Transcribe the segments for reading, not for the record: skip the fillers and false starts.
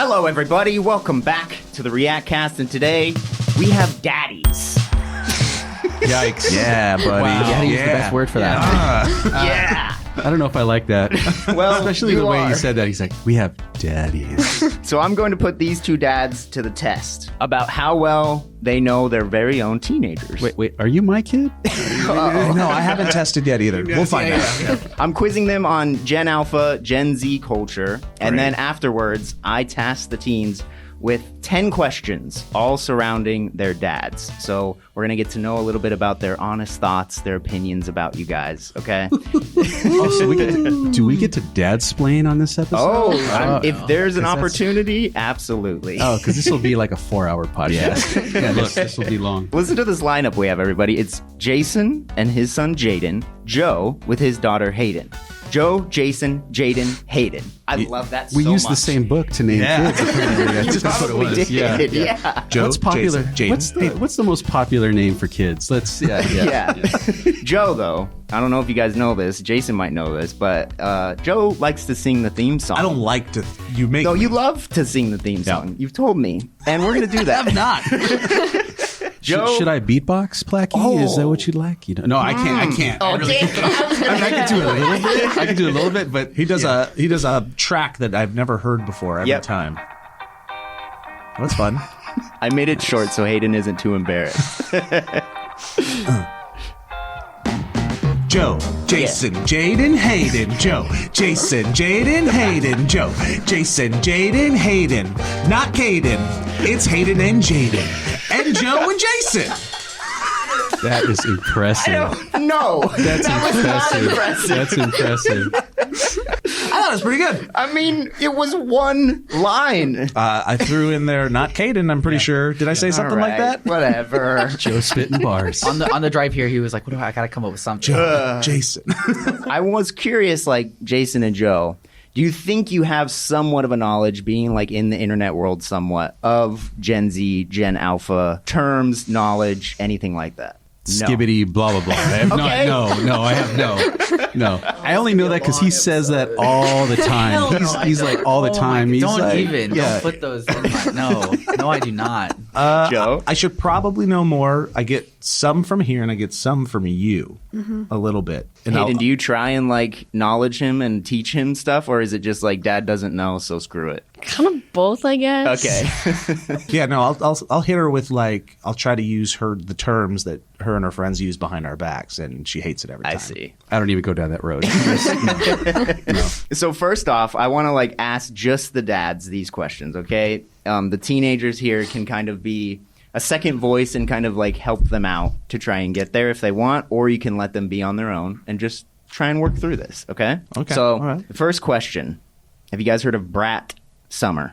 Hello, everybody. Welcome back to the ReactCAST, and today we have daddies. Yikes. Yeah, buddy. Wow. Daddy is the best word for that. Yeah. I don't know if I like that. Well, especially the way he said that. He's like, we have daddies. So I'm going to put these two dads to the test about how well they know their very own teenagers. Wait, are you my kid? No, I haven't tested yet either. We'll find out. I'm quizzing them on Gen Alpha, Gen Z culture, and then afterwards, I task the teens with 10 questions, all surrounding their dads. So we're going to get to know a little bit about their honest thoughts, their opinions about you guys, okay? So do we get to dad-splain on this episode? If there's an opportunity, absolutely. Oh, because this will be like a 4-hour podcast. Yeah, look, this will be long. Listen to this lineup we have, everybody. It's Jason and his son, Jaden. Joe with his daughter, Hayden. Joe, Jason, Jaden, Hayden. I love that so much. We used the same book to name kids, apparently. That's what it was. Did. Yeah. Joe, what's popular? Jason, Jaden. What's the most popular name for kids? Joe, though, I don't know if you guys know this. Jason might know this, but Joe likes to sing the theme song. I don't like to. You make. No, me. you love to sing the theme song. You've told me, and we're gonna do that. I'm not. Joe, should I beatbox, Plachy? Is that what you'd like? You know, no, I can't. Oh, damn. I can do it a little bit. I can do it a little bit, but he does a track that I've never heard before every time. That's fun. I made it short so Hayden isn't too embarrassed. Joe, Jason, Jaden, Hayden. Joe, Jason, Jaden, Hayden. Joe, Jason, Jaden, Hayden. Not Caden. It's Hayden and Jaden. And Joe and Jason. That is impressive. No, That's that impressive. was not impressive. That's impressive. I thought it was pretty good. I mean, it was one line. I threw in there, not Caden, I'm pretty sure. Did I say something like that? Whatever. Joe spitting bars. On the drive here, he was like, "What do I gotta come up with something?" Jason. I was curious, like Jason and Joe, do you think you have somewhat of a knowledge, being like in the internet world somewhat, of Gen Z, Gen Alpha terms, knowledge, anything like that? No. Skibbity blah blah blah. I have Okay. I have no. I only know that because he says that all the time. He's like all the time. He's Don't like, don't put those in my, no, I do not. Joe? I should probably know more. I get some from here and I get some from you. A little bit. And Hayden, do you try and like knowledge him and teach him stuff, or is it just like dad doesn't know, so screw it? Kind of both, I guess. Okay. Yeah, no, I'll hit her with like, I'll try to use the terms that her and her friends use behind our backs, and she hates it every time. I see. I don't even go down that road. No. So first off, I want to like ask just the dads these questions, okay? The teenagers here can kind of be a second voice and kind of like help them out to try and get there if they want, or you can let them be on their own and just try and work through this, okay? Okay. So All right. the first question, have you guys heard of Brat Summer?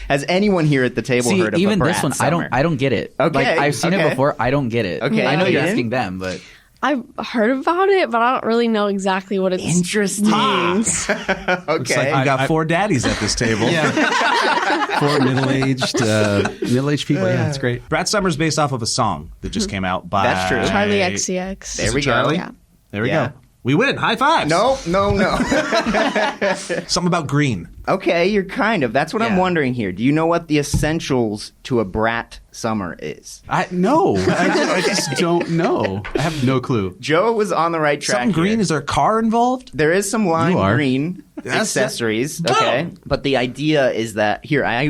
Has anyone here at the table heard of even a Brat this one, Summer? I don't get it. Okay, Like, I've seen okay. it before. I don't get it. Okay, I know you're Hayden? asking them, but I've heard about it, but I don't really know exactly what it Interesting. means. Looks like Okay. we got 4 daddies at this table. For middle-aged people. Yeah, it's great. Brat Summer's based off of a song that just came out by... That's true. Charlie XCX. There we go. Charlie? Yeah. There we Yeah. go. We win. High fives. No. Something about green. Okay, you're kind of. That's what I'm Yeah. wondering here. Do you know what the essentials to a Brat Summer is? I just don't know. I have no clue. Joe was on the right track. Something green. here. Is there a car involved? There is some lime You are. green accessories. Okay, but the idea is that here. I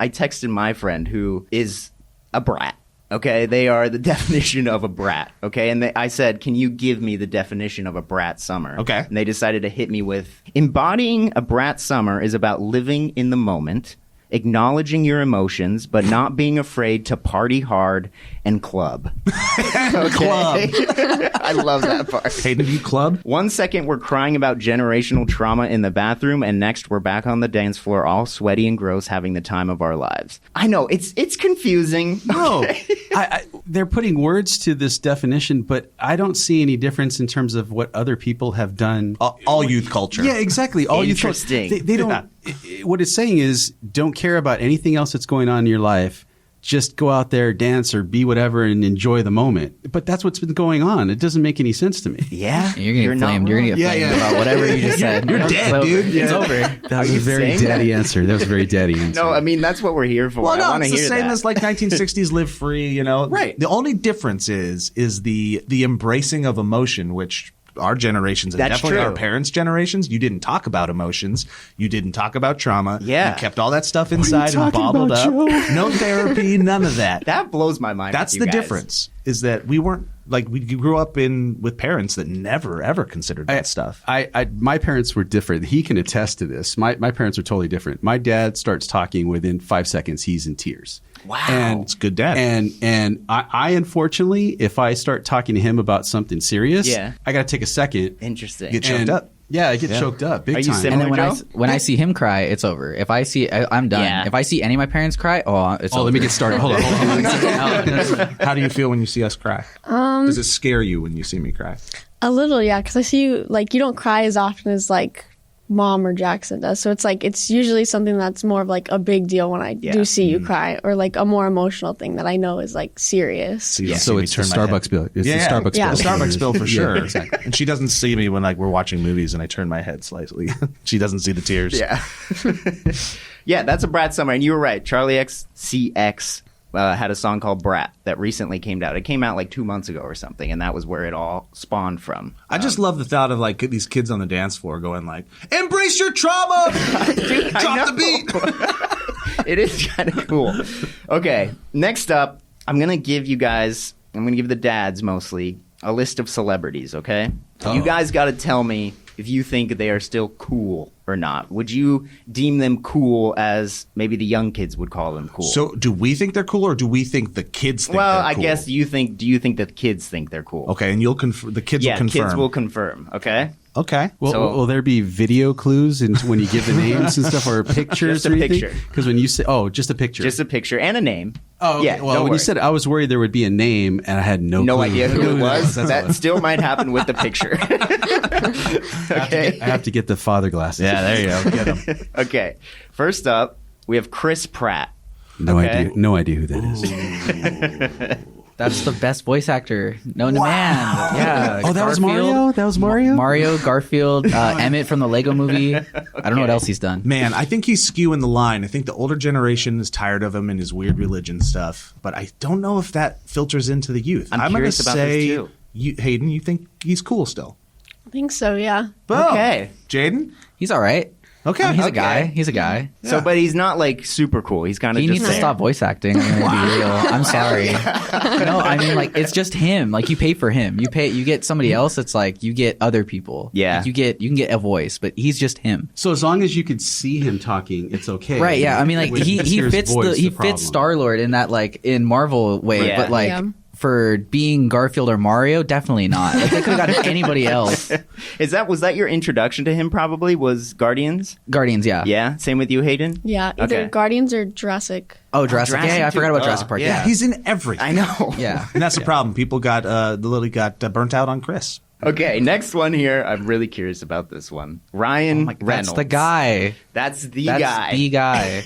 texted my friend who is a brat. Okay, they are the definition of a brat. Okay, and I said, can you give me the definition of a Brat Summer? Okay. And they decided to hit me with, embodying a Brat Summer is about living in the moment, acknowledging your emotions, but not being afraid to party hard and club. Club. I love that part. Hayden, have you clubbed? 1 second, we're crying about generational trauma in the bathroom, and next, we're back on the dance floor, all sweaty and gross, having the time of our lives. I know, it's confusing. No, they're putting words to this definition, but I don't see any difference in terms of what other people have done. All youth culture. Yeah, exactly. All youth culture. Interesting. They don't. What it's saying is, don't care about anything else that's going on in your life. just go out there, dance, or be whatever and enjoy the moment. But that's what's been going on. It doesn't make any sense to me. Yeah. You're going to get flamed. You're going to get flamed about whatever you just said. You're dead, dude. It's over. That was a very daddy answer. That was a very daddy answer. No, I mean, that's what we're here for. Well, I no, want to it's the hear same that. as like 1960s live free, you know? Right. The only difference is the embracing of emotion, which our generations and That's definitely true. our parents' generations, you didn't talk about emotions. You didn't talk about trauma. Yeah. You kept all that stuff inside and talking bottled about, up. Joe? No therapy, none of that. That blows my mind. That's with the you guys. difference, is that we weren't, like, we grew up with parents that never, ever considered that stuff. My parents were different. He can attest to this. My parents are totally different. My dad starts talking within 5 seconds. He's in tears. Wow. And It's good dad. And I unfortunately, if I start talking to him about something serious, Yeah. I got to take a second. Interesting. Get choked And- up. Yeah, I get choked up big Are you time. similar? And then Joe? when I see him cry, it's over. If I see, I'm done. Yeah. If I see any of my parents cry, it's over. Let me get started. Hold on. How do you feel when you see us cry? Does it scare you when you see me cry? A little, yeah, because I see you, like, you don't cry as often as, like, Mom or Jackson does. So it's like, it's usually something that's more of like a big deal when I do see you cry, or like a more emotional thing that I know is like serious. So you don't see So me it's the turn my head. Starbucks bill. It's the Yeah, Starbucks yeah. bill. The Starbucks bill for sure. Exactly. And she doesn't see me when like we're watching movies and I turn my head slightly. She doesn't see the tears. Yeah. Yeah, that's a Brat Summer. And you were right. Charlie XCX had a song called Brat that recently came out. It came out like 2 months ago or something, and that was where it all spawned from. I just love the thought of like these kids on the dance floor going like, "Embrace your trauma, Dude, I drop the know. beat." It is kind of cool. Okay, next up, I'm going to give the dads mostly a list of celebrities, okay? You guys got to tell me if you think they are still cool or not. Would you deem them cool as maybe the young kids would call them cool? So, do we think they're cool, or do we think the kids think well, they're I cool? guess do you think that kids think they're cool? Okay, and you'll the kids Yeah, will confirm. kids will confirm, okay? Okay. Will there be video clues when you give the names and stuff, or pictures Just a or anything? picture. Because when you say, just a picture. Just a picture and a name. Oh, okay. Yeah, Well, don't when worry. you said, I was worried there would be a name, and I had no clue. idea who it was. That's That all. still might happen with the picture. Okay. I have to get the father glasses. Yeah, there you go. Get them. Okay. First up, we have Chris Pratt. No Okay. idea. No idea who that is. That's the best voice actor known to man. Yeah. Oh, that was Garfield. Mario? That was Mario? Mario, Garfield, Emmett from the Lego movie. I don't know what else he's done. Man, I think he's skewing the line. I think the older generation is tired of him and his weird religion stuff, but I don't know if that filters into the youth. I'm gonna curious about this, say, too. Hayden, you think he's cool still? I think so, yeah. Boom. Okay. Jaden? He's all right. Okay. He's a Okay. guy. He's a guy. So, but he's not like super cool. He's kind of He just needs to there. stop voice acting. I'm gonna be real. I'm sorry. No, I mean like it's just him. Like you pay for him. You get somebody else. It's like you get other people. Yeah. Like, you can get a voice, but he's just him. So as long as you could see him talking, it's okay. Right? Yeah. I mean like When he it's his fits voice, he problem. fits Star-Lord in that like in Marvel way, Yeah. but like. Yeah. For being Garfield or Mario, definitely not. Like they could have gotten anybody else. Was that your introduction to him? Probably was Guardians. Guardians, yeah. Yeah. Same with you, Hayden. Yeah, either Okay. Guardians or Jurassic. Oh, Jurassic. Jurassic Yeah, I forgot about too. Jurassic Park. Yeah, Yeah. he's in everything. I know. Yeah. And that's the problem. People got Lily got burnt out on Chris. Okay. Next one here. I'm really curious about this one. Ryan Reynolds. That's the guy. That's the That's guy. the guy.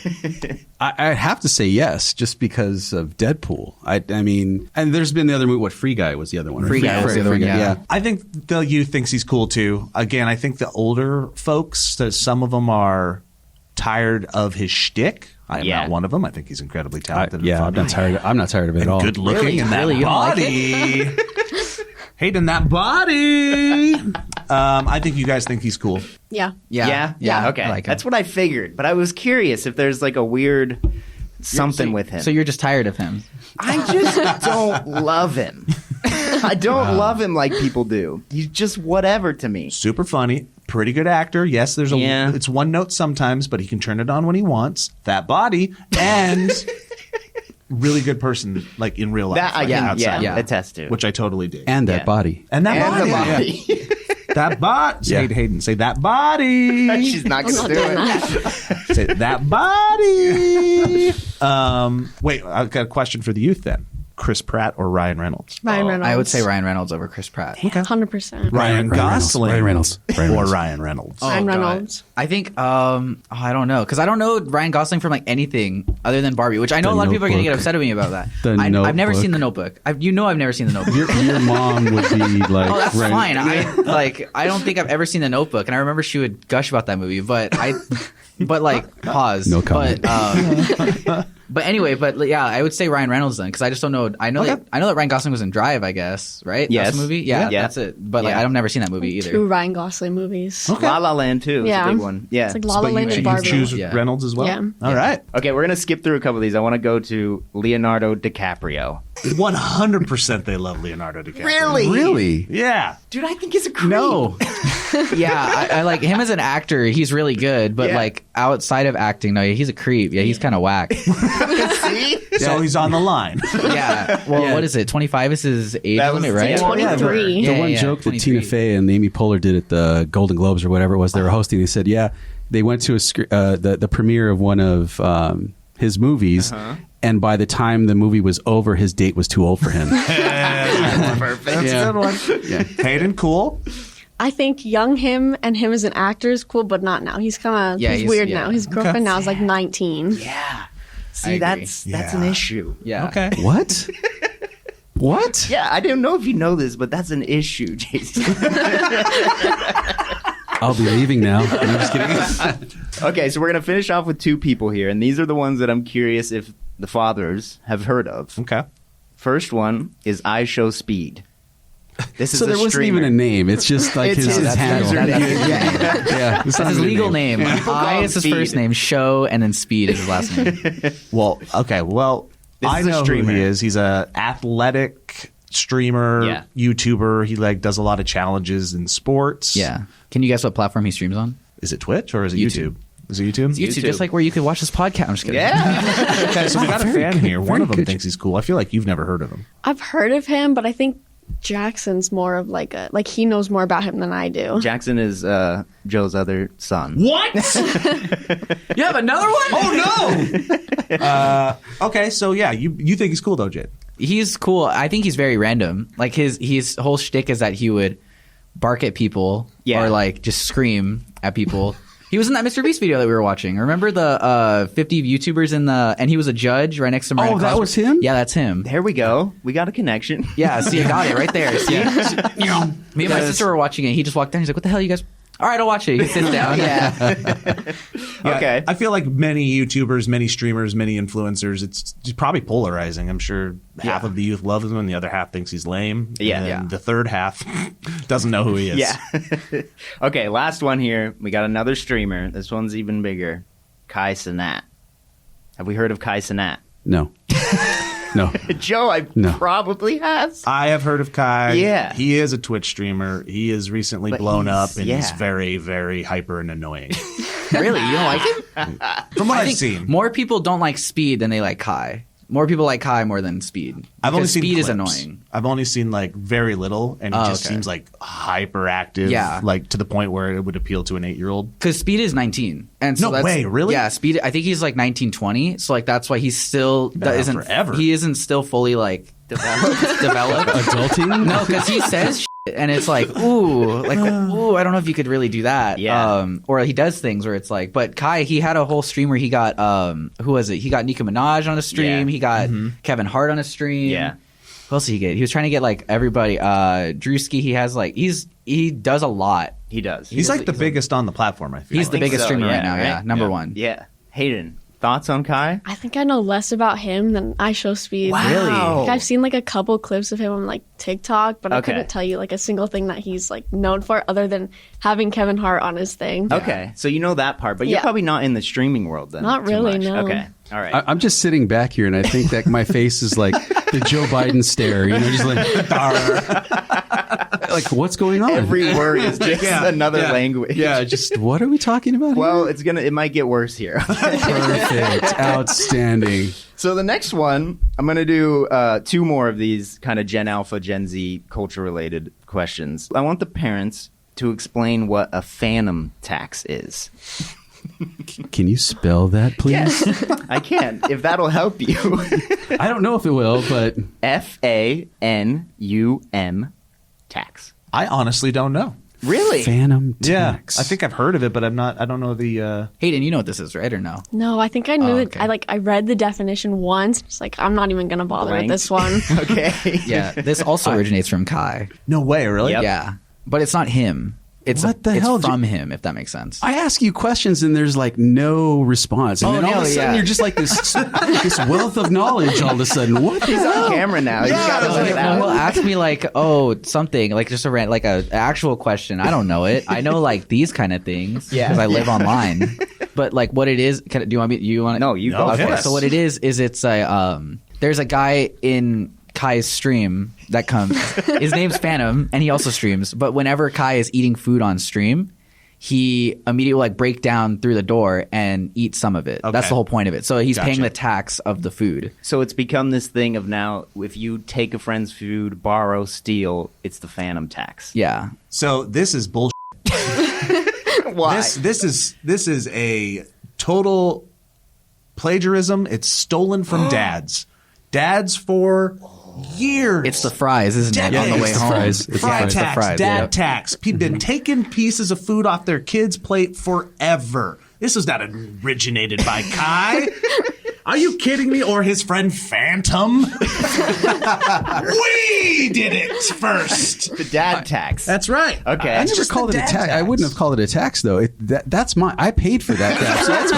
I have to say yes, just because of Deadpool. I mean, and there's been the other movie. What, Free Guy was the other one? right? Free Guy was the other one, yeah. I think the youth thinks he's cool too. Again, I think the older folks, that some of them are tired of his shtick. I am Yeah. not one of them. I think he's incredibly talented. and Yeah, fun. I'm not tired of it at and all. good looking Really? and that Really? You don't like body. Hating that body. I think you guys think he's cool. Yeah. Yeah. Yeah. Okay. I like him. That's what I figured. But I was curious if there's like a weird something with him. So you're just tired of him. I just don't love him. I don't love him like people do. He's just whatever to me. Super funny, pretty good actor. Yes, there's Yeah. it's one note sometimes, but he can turn it on when he wants. That body and really good person, like in real life. That like outside, yeah. attest to. which I totally dig. And that Yeah. body. And that And body, the body. that body. Say Hayden, say that body. She's not I'm going not to do doing it. that. Say that body. Wait, I've got a question for the youth then. Chris Pratt or Ryan Reynolds? Ryan Reynolds. I would say Ryan Reynolds over Chris Pratt. 100%. Ryan Gosling. Ryan Reynolds. Or Ryan Reynolds. Ryan God. Reynolds. I think I don't know, because I don't know Ryan Gosling from like anything other than Barbie, which I know The a lot of people are going to get Notebook. upset at me about that. The I've never seen Notebook. The Notebook. I've never seen The Notebook. Your mom would be like, Oh, that's Ryan- fine. I don't think I've ever seen The Notebook, and I remember she would gush about that movie, but pause. No comment. But anyway, yeah, I would say Ryan Reynolds then, because I just don't know. I know that Ryan Gosling was in Drive, I guess, right? Yes. That's the movie. Yeah, Yeah. that's it. But Yeah. I've never seen that movie either. 2 Ryan Gosling movies. La La Land too. Yeah. It's a big one. Yeah. It's like La La But Land you and Barbie. choose Yeah. Reynolds as well? Yeah. All right. Okay, we're gonna skip through a couple of these. I want to go to Leonardo DiCaprio. 100% they love Leonardo DiCaprio. Really? Yeah. Dude, I think he's a creep. No. Yeah, I like him as an actor. He's really good, but Yeah. like outside of acting, no, he's a creep. Yeah, he's kind of whack. See? So he's on the line. Yeah. Well, Yeah. what is it? 25 is his age That was- limit, right? yeah. 23. The one joke that 23. Tina Fey and Amy Poehler did at the Golden Globes or whatever it was they were hosting, they said, yeah, they went to the premiere of one of his movies, and by the time the movie was over, his date was too old for him. Perfect. That's a good one. Yeah. Hayden, cool. I think young him and him as an actor is cool, but not now. He's kind of Yeah, he's he's- weird yeah. now. His girlfriend now is like 19. Yeah. I See, agree. that's an Yeah. issue. Yeah. Okay. What? What? Yeah, I don't know if you know this, but that's an issue, Jason. I'll be leaving now. I'm just kidding. Okay, so we're gonna finish off with 2 people here, and these are the ones that I'm curious if the fathers have heard of. Okay. First one is I Show Speed. This is So a there wasn't streamer. even a name. It's just like It's his his handle. username. Yeah. That's his legal name. People call I him is his Speed. first name. Show and then Speed is his last name. Well, okay. Well, This I is a know who streamer. he is. He's a athletic streamer, Yeah. YouTuber. He like does a lot of challenges in sports. Yeah. Can you guess what platform he streams on? Is it Twitch or is it YouTube? YouTube. Is it YouTube? YouTube, just like where you could watch this podcast. I'm just kidding. Yeah. Okay, so we got a fan here. One very of them good. thinks he's cool. I feel like you've never heard of him. I've heard of him, but I think Jackson's more of like he knows more about him than I do. Jackson is Joe's other son. What? You have another one? Oh no! Okay, so yeah, you think he's cool though, Jade? He's cool. I think he's very random. Like his whole shtick is that he would bark at people Yeah. or like just scream at people. He was in that Mr. Beast video that we were watching. Remember the 50 YouTubers and he was a judge right next to Miranda Oh, that Cosgrove? was him? Yeah, that's him. There we go. We got a connection. Yeah, see, I got it right there. See? Me and my sister were watching it. He just walked down. He's like, "What the hell, you guys?" All right, I'll watch it. He sits down. Yeah. Okay. I feel like many YouTubers, many streamers, many influencers, it's probably polarizing. I'm sure half of the youth loves him and the other half thinks he's lame. Yeah. And Yeah. the third half doesn't know who he is. Yeah. Okay, last one here. We got another streamer. This one's even bigger. Kai Cenat. Have we heard of Kai Cenat? No. No. Joe, I No. probably has. I have heard of Kai. Yeah. He is a Twitch streamer. He is recently But blown he's- up and yeah. he's very, very hyper and annoying. Really? You don't like him? From what I I've think seen. more people don't like Speed than they like Kai. More people like Kai more than Speed. I've only Because seen Speed is clips. annoying. I've only seen like very little, and he Oh, just okay. seems like hyperactive. Yeah. like to the point where it would appeal to an 8-year-old. Because Speed is 19. And so No that's, way, really? Yeah, Speed, I think he's like 19, 20. So like that's why he's still, Been out forever. he isn't still fully like developed. Adulting? No, because he says shit, and it's like, ooh, I don't know if you could really do that. Yeah. Or he does things where it's like, but Kai, he had a whole stream where he got, who was it? He got Nicki Minaj on a stream. Yeah. He got Kevin Hart on a stream. Yeah. Who else did he get? He was trying to get like everybody. Drewski, he has like, he does a lot. He does. He's like the biggest on the platform. I feel. He's like. the biggest so, streamer yeah, right now. Yeah, right? number Yeah. one. Yeah. Hayden, thoughts on Kai? I think I know less about him than I Show Speed. Really? Like, I've seen like a couple clips of him on like TikTok, but I Okay. couldn't tell you like a single thing that he's like known for other than having Kevin Hart on his thing. Okay, so you know that part, but you're Yeah. probably not in the streaming world then. Not too really, much. no. Okay, all right. I'm just sitting back here, and I think that my face is like the Joe Biden stare. You know, just like what's going on? Every word is just another yeah. language. Yeah, just what are we talking about? Well, it might get worse here. Perfect, outstanding. So the next one, I'm going to do 2 more of these kind of Gen Alpha, Gen Z culture-related questions. I want the parents to explain what a Fanum Tax is. Can you spell that, please? Yes, I can. If that'll help you. I don't know if it will, but Fanum Tax. I honestly don't know. Really? Fanum Yeah, Tax. I think I've heard of it, but I don't know the. Hayden, you know what this is, right, or no? No, I think I knew it. okay. I read the definition once. It's like, I'm not even going to bother Blank. with this one. Okay. Yeah, this also originates from Kai. No way, really? Yep. Yeah, but it's not him. It's What the it's hell, from him, if that makes sense. I ask you questions and there's like no response. And then all of a sudden you're just like this wealth of knowledge all of a sudden. What the He's hell? on camera now. You gotta let it He'll out. ask me like, something like just like a actual question. I don't know it. I know like these kind of things Yeah. because I live online. But like what it is, do you want me? You want? No, you go Okay. for it. So what it is it's a there's a guy in Kai's stream that comes. His name's Fanum, and he also streams. But whenever Kai is eating food on stream, he immediately will, like break down through the door and eat some of it. Okay. That's the whole point of it. So he's Gotcha. paying the tax of the food. So it's become this thing of now, if you take a friend's food, borrow, steal, it's the Fanum Tax. Yeah. So this is bullshit. Why? This is a total plagiarism. It's stolen from dads. Dads for years. It's the fries, isn't it? Decades. On the way It's the home. fries. It's the Fry fries. tax, fries, dad yeah. tax. People been taking pieces of food off their kids' plate forever. This is not originated by Kai. Are you kidding me? Or his friend Phantom? We did it first. the dad tax. That's right. Okay. I never just called the it a dad tax. I tax. wouldn't have called it a tax, though. That's mine. I paid for that tax, so that's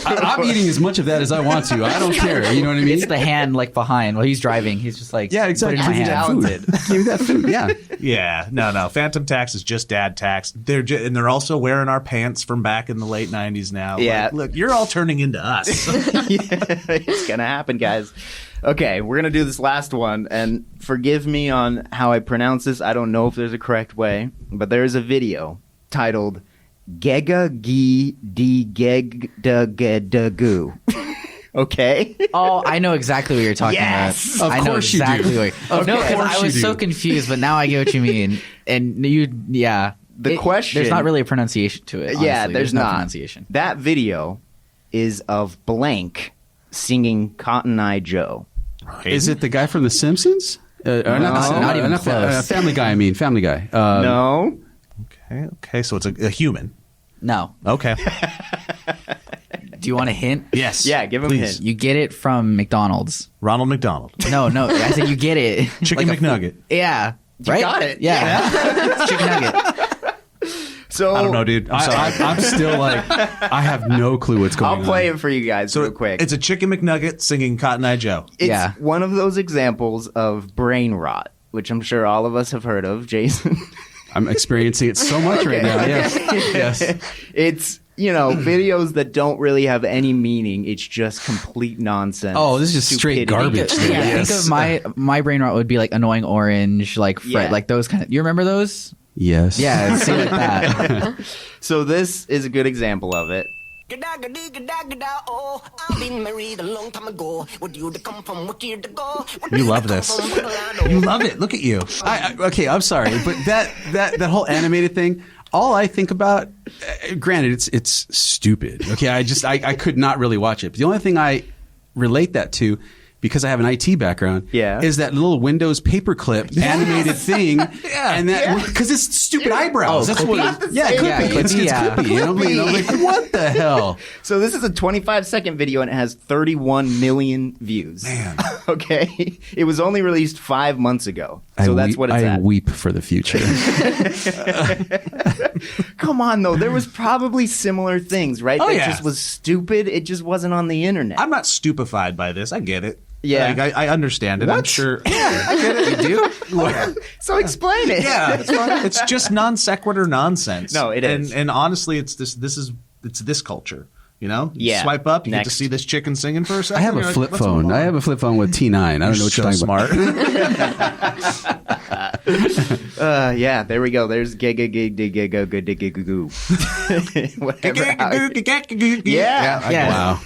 mine. I'm eating as much of that as I want to. I don't care. You know what I mean? It's the hand like behind while he's driving. He's just like, Yeah, exactly. Put it in my Give me hand. that food. Give me that food. Yeah. Yeah, no. Phantom tax is just dad tax. And they're also wearing our pants from back in the late 90s now. Yeah. Like, look, you're all turning into us. It's gonna happen, guys. Okay, we're gonna do this last one, and forgive me on how I pronounce this. I don't know if there's a correct way, but there is a video titled "Gega Gi Di Geg Da Ge Da Goo." Okay. Oh, I know exactly what you're talking Yes! about. Of I know course you do. exactly what Of No, 'cause course I was you so do. confused, but now I get what you mean. And yeah. The question- There's not really a pronunciation to it. Yeah, honestly. there's no not. pronunciation. That video is of blank singing Cotton Eye Joe. Is it the guy from The Simpsons? not even close. Family Guy, I mean. Family Guy. No. Okay, so it's a human. No. Okay. Do you want a hint? Yes. Yeah, give him a Please. hint. You get it from McDonald's. Ronald McDonald. No, I said you get it. Chicken Like McNugget. Yeah. Right? got it. Yeah. It's chicken nugget. So I don't know, dude. I'm sorry. I'm still like, I have no clue what's going on. I'll play it for you guys So real quick. it's a Chicken McNugget singing Cotton Eye Joe. It's Yeah. one of those examples of brain rot, which I'm sure all of us have heard of, Jason. I'm experiencing it so much right now. Yes. Yes. It's, videos that don't really have any meaning. It's just complete nonsense. Oh, this is just straight stupidity. garbage. Yeah, Yes. think of my brain rot would be like Annoying Orange, like Fred, Yeah. like those kind of. You remember those? Yes. Yeah, sing like that. So this is a good example of it. Oh, I've been married a long time ago. Would you to come from what year to go? You love this. You love it. Look at you. Okay, I'm sorry, but that whole animated thing, all I think about, granted, it's stupid. Okay, I could not really watch it. But the only thing I relate that to, because I have an IT background, Yeah. is that little Windows paperclip animated thing, and that because it's stupid eyebrows. That's what. Yeah, same Clippy. thing. It's Yeah. Clippy. I'm like, what the hell? So this is a 25-second video and it has 31 million views. Man. Okay? It was only released 5 months ago. So that's what it's I at. weep for the future. Come on, though. There was probably similar things, right? Oh, that yeah. just was stupid. It just wasn't on the internet. I'm not stupefied by this. I get it. Yeah. Like, I understand it. I'm sure. Yeah, I get it. You do? So explain it. Yeah, it's just non sequitur nonsense. No, it is. And honestly, it's this culture. You know, Yeah. Swipe up, you get Next. to see this chicken singing for a second. I have You're a like, flip "What's phone. going on?" I have a flip phone with T9. I don't know what you're so talking smart. Yeah, there we go. There's goo. Yeah. Wow.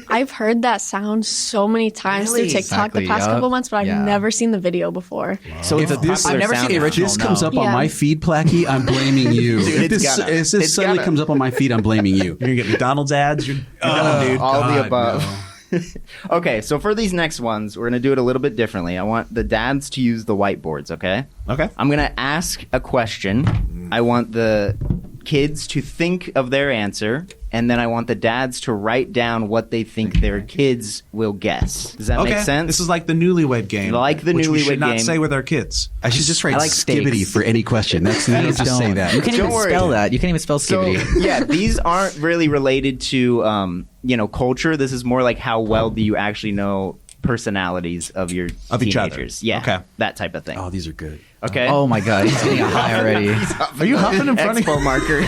I've heard that sound so many times Really? through TikTok Exactly, the past yup. couple months, but I've Yeah. never seen the video before. So it's a this- popular I've never seen sound the now. original. This comes up on Yeah. my feed, Plachy. I'm blaming you. Dude, if it's this, gonna. if this It's suddenly gonna. comes up on my feed, I'm blaming you. You're gonna get McDonald's ads. You're dude. All the God, above. no. Okay, so for these next ones, we're going to do it a little bit differently. I want the dads to use the whiteboards, okay? Okay. I'm going to ask a question. I want the kids to think of their answer, and then I want the dads to write down what they think their kids will guess. Does that Okay. make sense? This is like the newlywed game. Like the which we newlywed should not game. say with our kids. I should just write I like skibbity steaks. for any question. That's Please just say don't. that. You can't Don't even worry. spell that. You can't even spell So, skibbity. yeah, these aren't really related to, culture. This is more like how well do you actually know personalities of your Of each other. teenagers. Yeah, Okay. that type of thing. Oh, these are good. Okay. Oh my god, he's getting a high already. Are you huffing in front of Expo marker.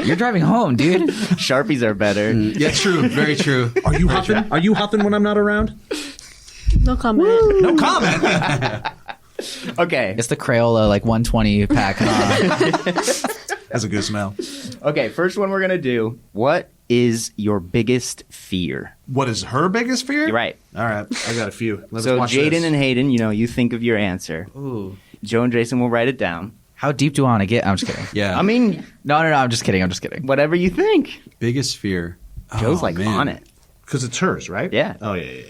You're driving home, dude. Sharpies are better. Yeah, true. Very true. Are you huffing? Are you huffing when I'm not around? No comment. No comment. Okay. It's the Crayola like 120 pack. That's a good smell. Okay, first one we're going to do. What is your biggest fear? What is her biggest fear? You're right. All right, I got a few. Let's So watch Jaden this. and Hayden, you think of your answer. Ooh. Joe and Jason will write it down. How deep do I want to get? I'm just kidding. Yeah. I mean, No, I'm just kidding. I'm just kidding. whatever you think. biggest fear. Joe's Oh, like man. on it. Because it's hers, right? Yeah. Oh yeah.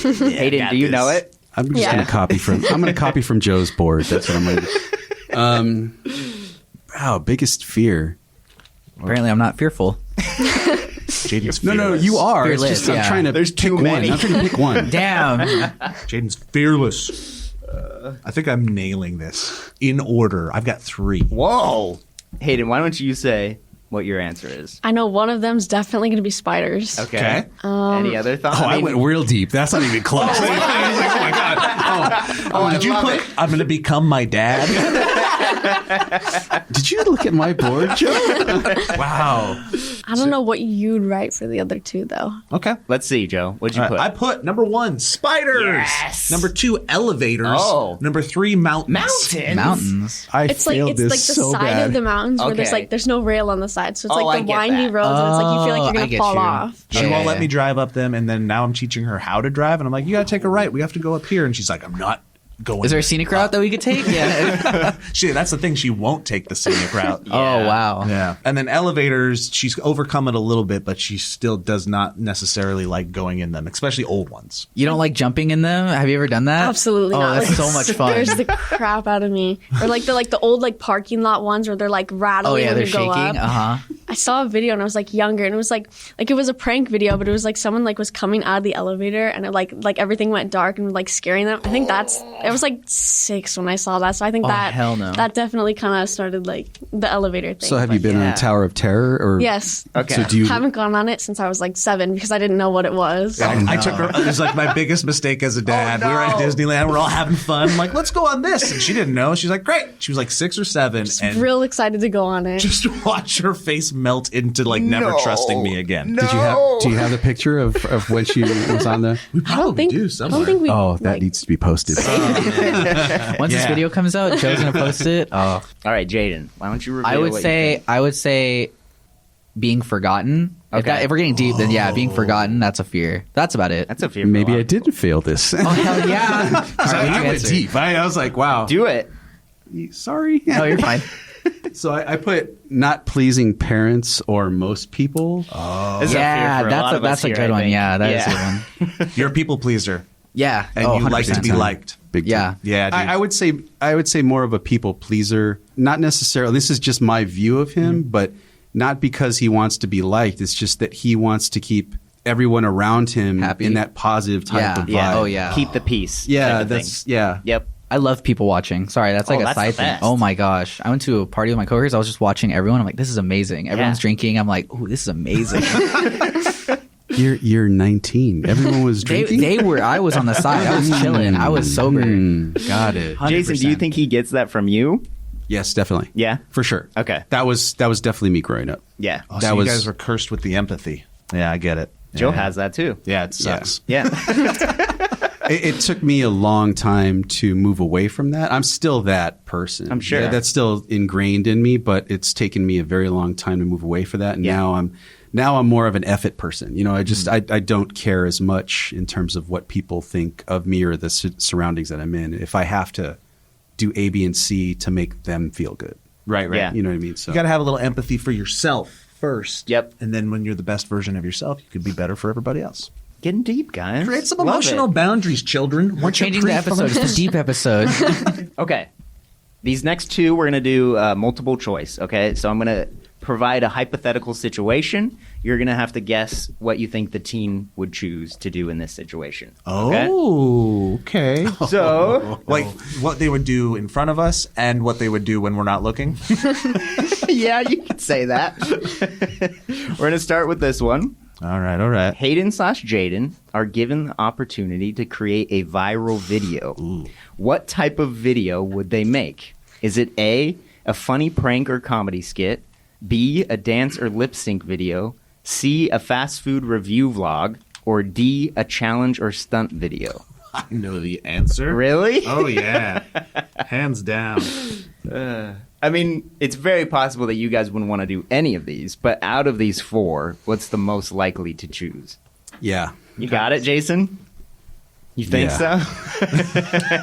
Hayden, got do you this. know it? I'm just Yeah. going to copy from. I'm going to copy from Joe's board. That's what I'm going to. Wow, biggest fear. Apparently, I'm not fearful. Jaden's No, fearless. you are. It's Fearless, just, I'm yeah. trying to There's too pick many. one. I'm trying to pick one. Damn. Jaden's fearless. I think I'm nailing this in order. I've got 3. Whoa. Hayden, why don't you say what your answer is? I know one of them's definitely going to be spiders. Okay. Any other thoughts? Oh, I went real deep. That's not even close. Oh my god! Did you love put? it. I'm gonna become my dad. Did you look at my board, Joe? Wow. I don't know what you'd write for the other two, though. Okay. Let's see, Joe. What'd you put? I put number 1, spiders. Yes. Number 2, elevators. Oh. Number 3, mountains. Mountains. Mountains. I It's like failed it's like this the so side bad. of the mountains where Okay. there's no rail on the side, so it's Oh, I like the get windy that. roads, and it's like you feel like Oh, you're I gonna get fall you. off. She Yeah. won't let me drive up them, and then now I'm teaching her how to drive, and I'm like, you gotta take a right. We have to go up here, and she's like, I'm not going. Is there a scenic route that we could take? Yeah. That's the thing. She won't take the scenic route. Oh, wow. Yeah. And then elevators, she's overcome it a little bit, but she still does not necessarily like going in them, especially old ones. You don't like jumping in them? Have you ever done that? Absolutely Oh, not. that's Like, so much fun. Scares the crap out of me. Or like the old parking lot ones where they're like rattling Oh, yeah, when they're you go shaking. up. Uh-huh. I saw a video and I was like younger, and it was like it was a prank video, but it was like someone was coming out of the elevator, and it like everything went dark and scaring them. I think it was like 6 when I saw that, so I think that hell no. that definitely kind of started the elevator thing. So have you but been on yeah. a Tower of Terror? Or Yes. Okay. So do you? Haven't gone on it since I was 7 because I didn't know what it was. I took her. It was like my biggest mistake as a dad. We were at Disneyland. We're all having fun. I'm like, let's go on this. And she didn't know. She's like, great. She was like 6 or 7. And Real excited to go on it. just watch her face melt into never No. trusting me again. No. Do you have the picture of when she was on the? We I probably don't think do I somewhere. don't think we. Oh, that needs to be posted. Once this Yeah. video comes out, Joe's going to post it. Oh. All right, Jaden, why don't you reveal I would what you say think? I would say being forgotten. Okay. If we're getting deep, then yeah, being forgotten, that's a fear. That's about it. That's a fear. Maybe I didn't fail this. Oh hell yeah! I went deep. I was like, wow. Do it. Sorry. No, you're fine. So I put not pleasing parents or most people. This is Yeah, a fear for a lot of us that's a here, good I one. think. Yeah, that is a good one. You're a people pleaser. Yeah, And oh, you like to 100%. be liked. Big Yeah. time. Yeah, dude. I would say more of a people pleaser. Not necessarily. This is just my view of him, but not because he wants to be liked. It's just that he wants to keep everyone around him Happy. in that positive type Yeah. of vibe. Yeah. Oh, yeah. Keep the peace. Yeah, type of that's thing. yeah. Yep. I love people watching. Sorry, that's like Oh, a that's side the thing. best. Oh my gosh, I went to a party with my coworkers. I was just watching everyone. I'm like, this is amazing. Everyone's drinking. I'm like, oh, this is amazing. You're 19. Everyone was drinking. they were. I was on the side. I was chilling. I was sober. Got it. 100%. Jason, do you think he gets that from you? Yes, definitely. Yeah. For sure. Okay. That was definitely me growing up. Yeah. Oh, That so was- you guys were cursed with the empathy. Yeah, I get it. Joe Yeah. has that too. Yeah, it sucks. Yeah. It took me a long time to move away from that. I'm still that person. I'm sure. Yeah, that's still ingrained in me, but it's taken me a very long time to move away from that. And now I'm more of an effort person. You know, I don't care as much in terms of what people think of me or the surroundings that I'm in. If I have to do A, B, and C to make them feel good. Right. Yeah. You know what I mean? So You got to have a little empathy for yourself first. Yep. And then when you're the best version of yourself, you could be better for everybody else. Getting deep, guys. Create some Love emotional it. boundaries, children. We're changing the episode. It's a deep episode. Okay. These next two, we're going to do multiple choice, okay? So I'm going to provide a hypothetical situation. You're going to have to guess what you think the teen would choose to do in this situation. Okay? Oh, okay. So, Like what they would do in front of us and what they would do when we're not looking. yeah, you could say that. We're going to start with this one. All right. Hayden/Jaden are given the opportunity to create a viral video. Ooh. What type of video would they make? Is it A, a funny prank or comedy skit, B, a dance or lip sync video, C, a fast food review vlog, or D, a challenge or stunt video? I know the answer. Really? Oh, yeah. Hands down. I mean, it's very possible that you guys wouldn't want to do any of these, but out of these four, what's the most likely to choose? yeah. You got it, Jason? You think Yeah. so?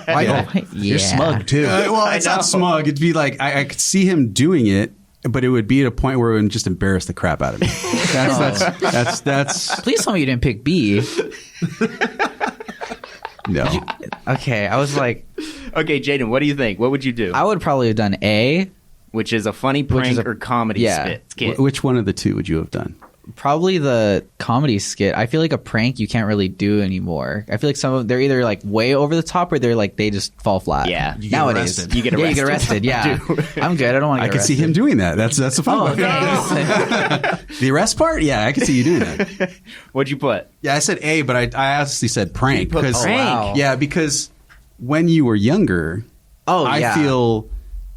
Yeah. You're smug, too. Well, it's not smug. It'd be like I could see him doing it, but it would be at a point where it would just embarrass the crap out of me. That's Please tell me you didn't pick B. no. Okay, I was like, Okay, Jaden, what do you think? What would you do? I would probably have done A. Which is a funny prank is a- or comedy yeah. skit. Which one of the two would you have done? Probably the comedy skit. I feel like a prank you can't really do anymore. I feel like some of they're either like way over the top or they're like they just fall flat. Yeah. You get nowadays arrested. You get Yeah, you arrested. get arrested. Yeah, I'm good. I don't want to. I could see him doing that. That's the fun Oh, one. thanks. The arrest part? Yeah, I could see you doing that. What'd you put? Yeah, I said A, but I honestly said prank. put because- prank? Wow. Yeah, because when you were younger, Oh, I yeah. feel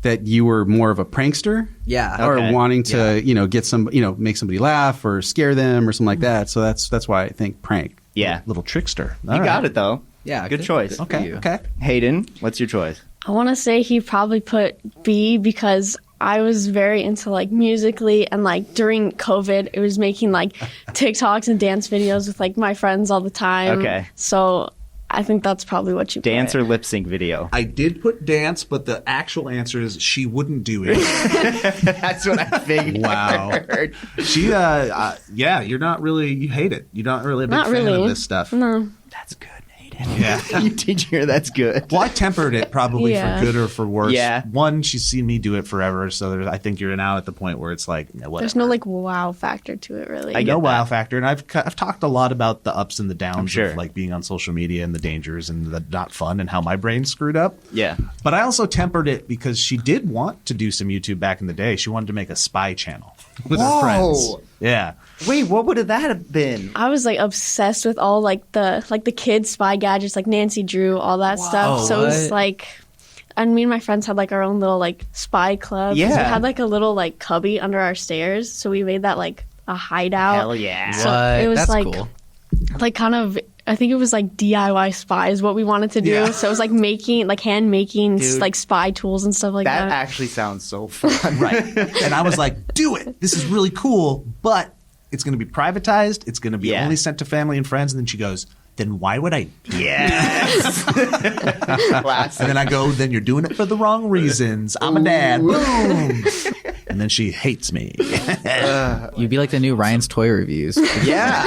that you were more of a prankster. Yeah. Or Okay. wanting to, get some, make somebody laugh or scare them or something like that. So that's why I think prank. Yeah. Little trickster. You got it, though. Yeah, Good choice. good for you. Okay. Hayden, what's your choice? I want to say he probably put B because I was very into like musically and like during COVID, it was making like TikToks and dance videos with like my friends all the time. Okay. So I think that's probably what you Dance put. or lip sync video? I did put dance, but the actual answer is she wouldn't do it. That's what I figured. Wow. She, you're not really, you hate it. You're not really a big Not fan really. of this stuff. No. That's good, Hayden. Yeah. You teach her that's good. Well, I tempered it probably Yeah. for good or for worse. Yeah. One, she's seen me do it forever, so I think you're now at the point where it's like, whatever. There's no like wow factor to it really. I get No wow that. factor, and I've talked a lot about the ups and the downs sure. of like being on social media and the dangers and the not fun and how my brain screwed up. Yeah. But I also tempered it because she did want to do some YouTube back in the day. She wanted to make a spy channel with her friends. Yeah. Wait, what would that have been? I was like obsessed with all like the kids spy gadgets like Nancy Drew, all that stuff. So it was what? like and me and my friends had like our own little like spy club. 'Cause Yeah. We had like a little like cubby under our stairs, so we made that like a hideout. Hell yeah. So What? it was That's like cool. like kind of I think it was like DIY spies what we wanted to do. Yeah. So it was like making like hand making Dude. like spy tools and stuff like That that. actually sounds so fun. Right. And I was like, do it. This is really cool, but it's going to be privatized. It's going to be Yeah. only sent to family and friends. And then she goes, then why would I do it? Yes. Classic. And then I go, then you're doing it for the wrong reasons. I'm a dad. Boom. And then she hates me. You'd be like the new Ryan's Toy Reviews. Yeah.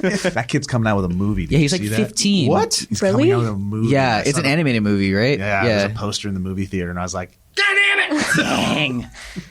That kid's coming out with a movie. Did Yeah, he's you like see that? 15. What? He's Really? coming out with a movie. Yeah, I it's saw an the- animated movie, right? Yeah, there's a poster in the movie theater, and I was like, Dang.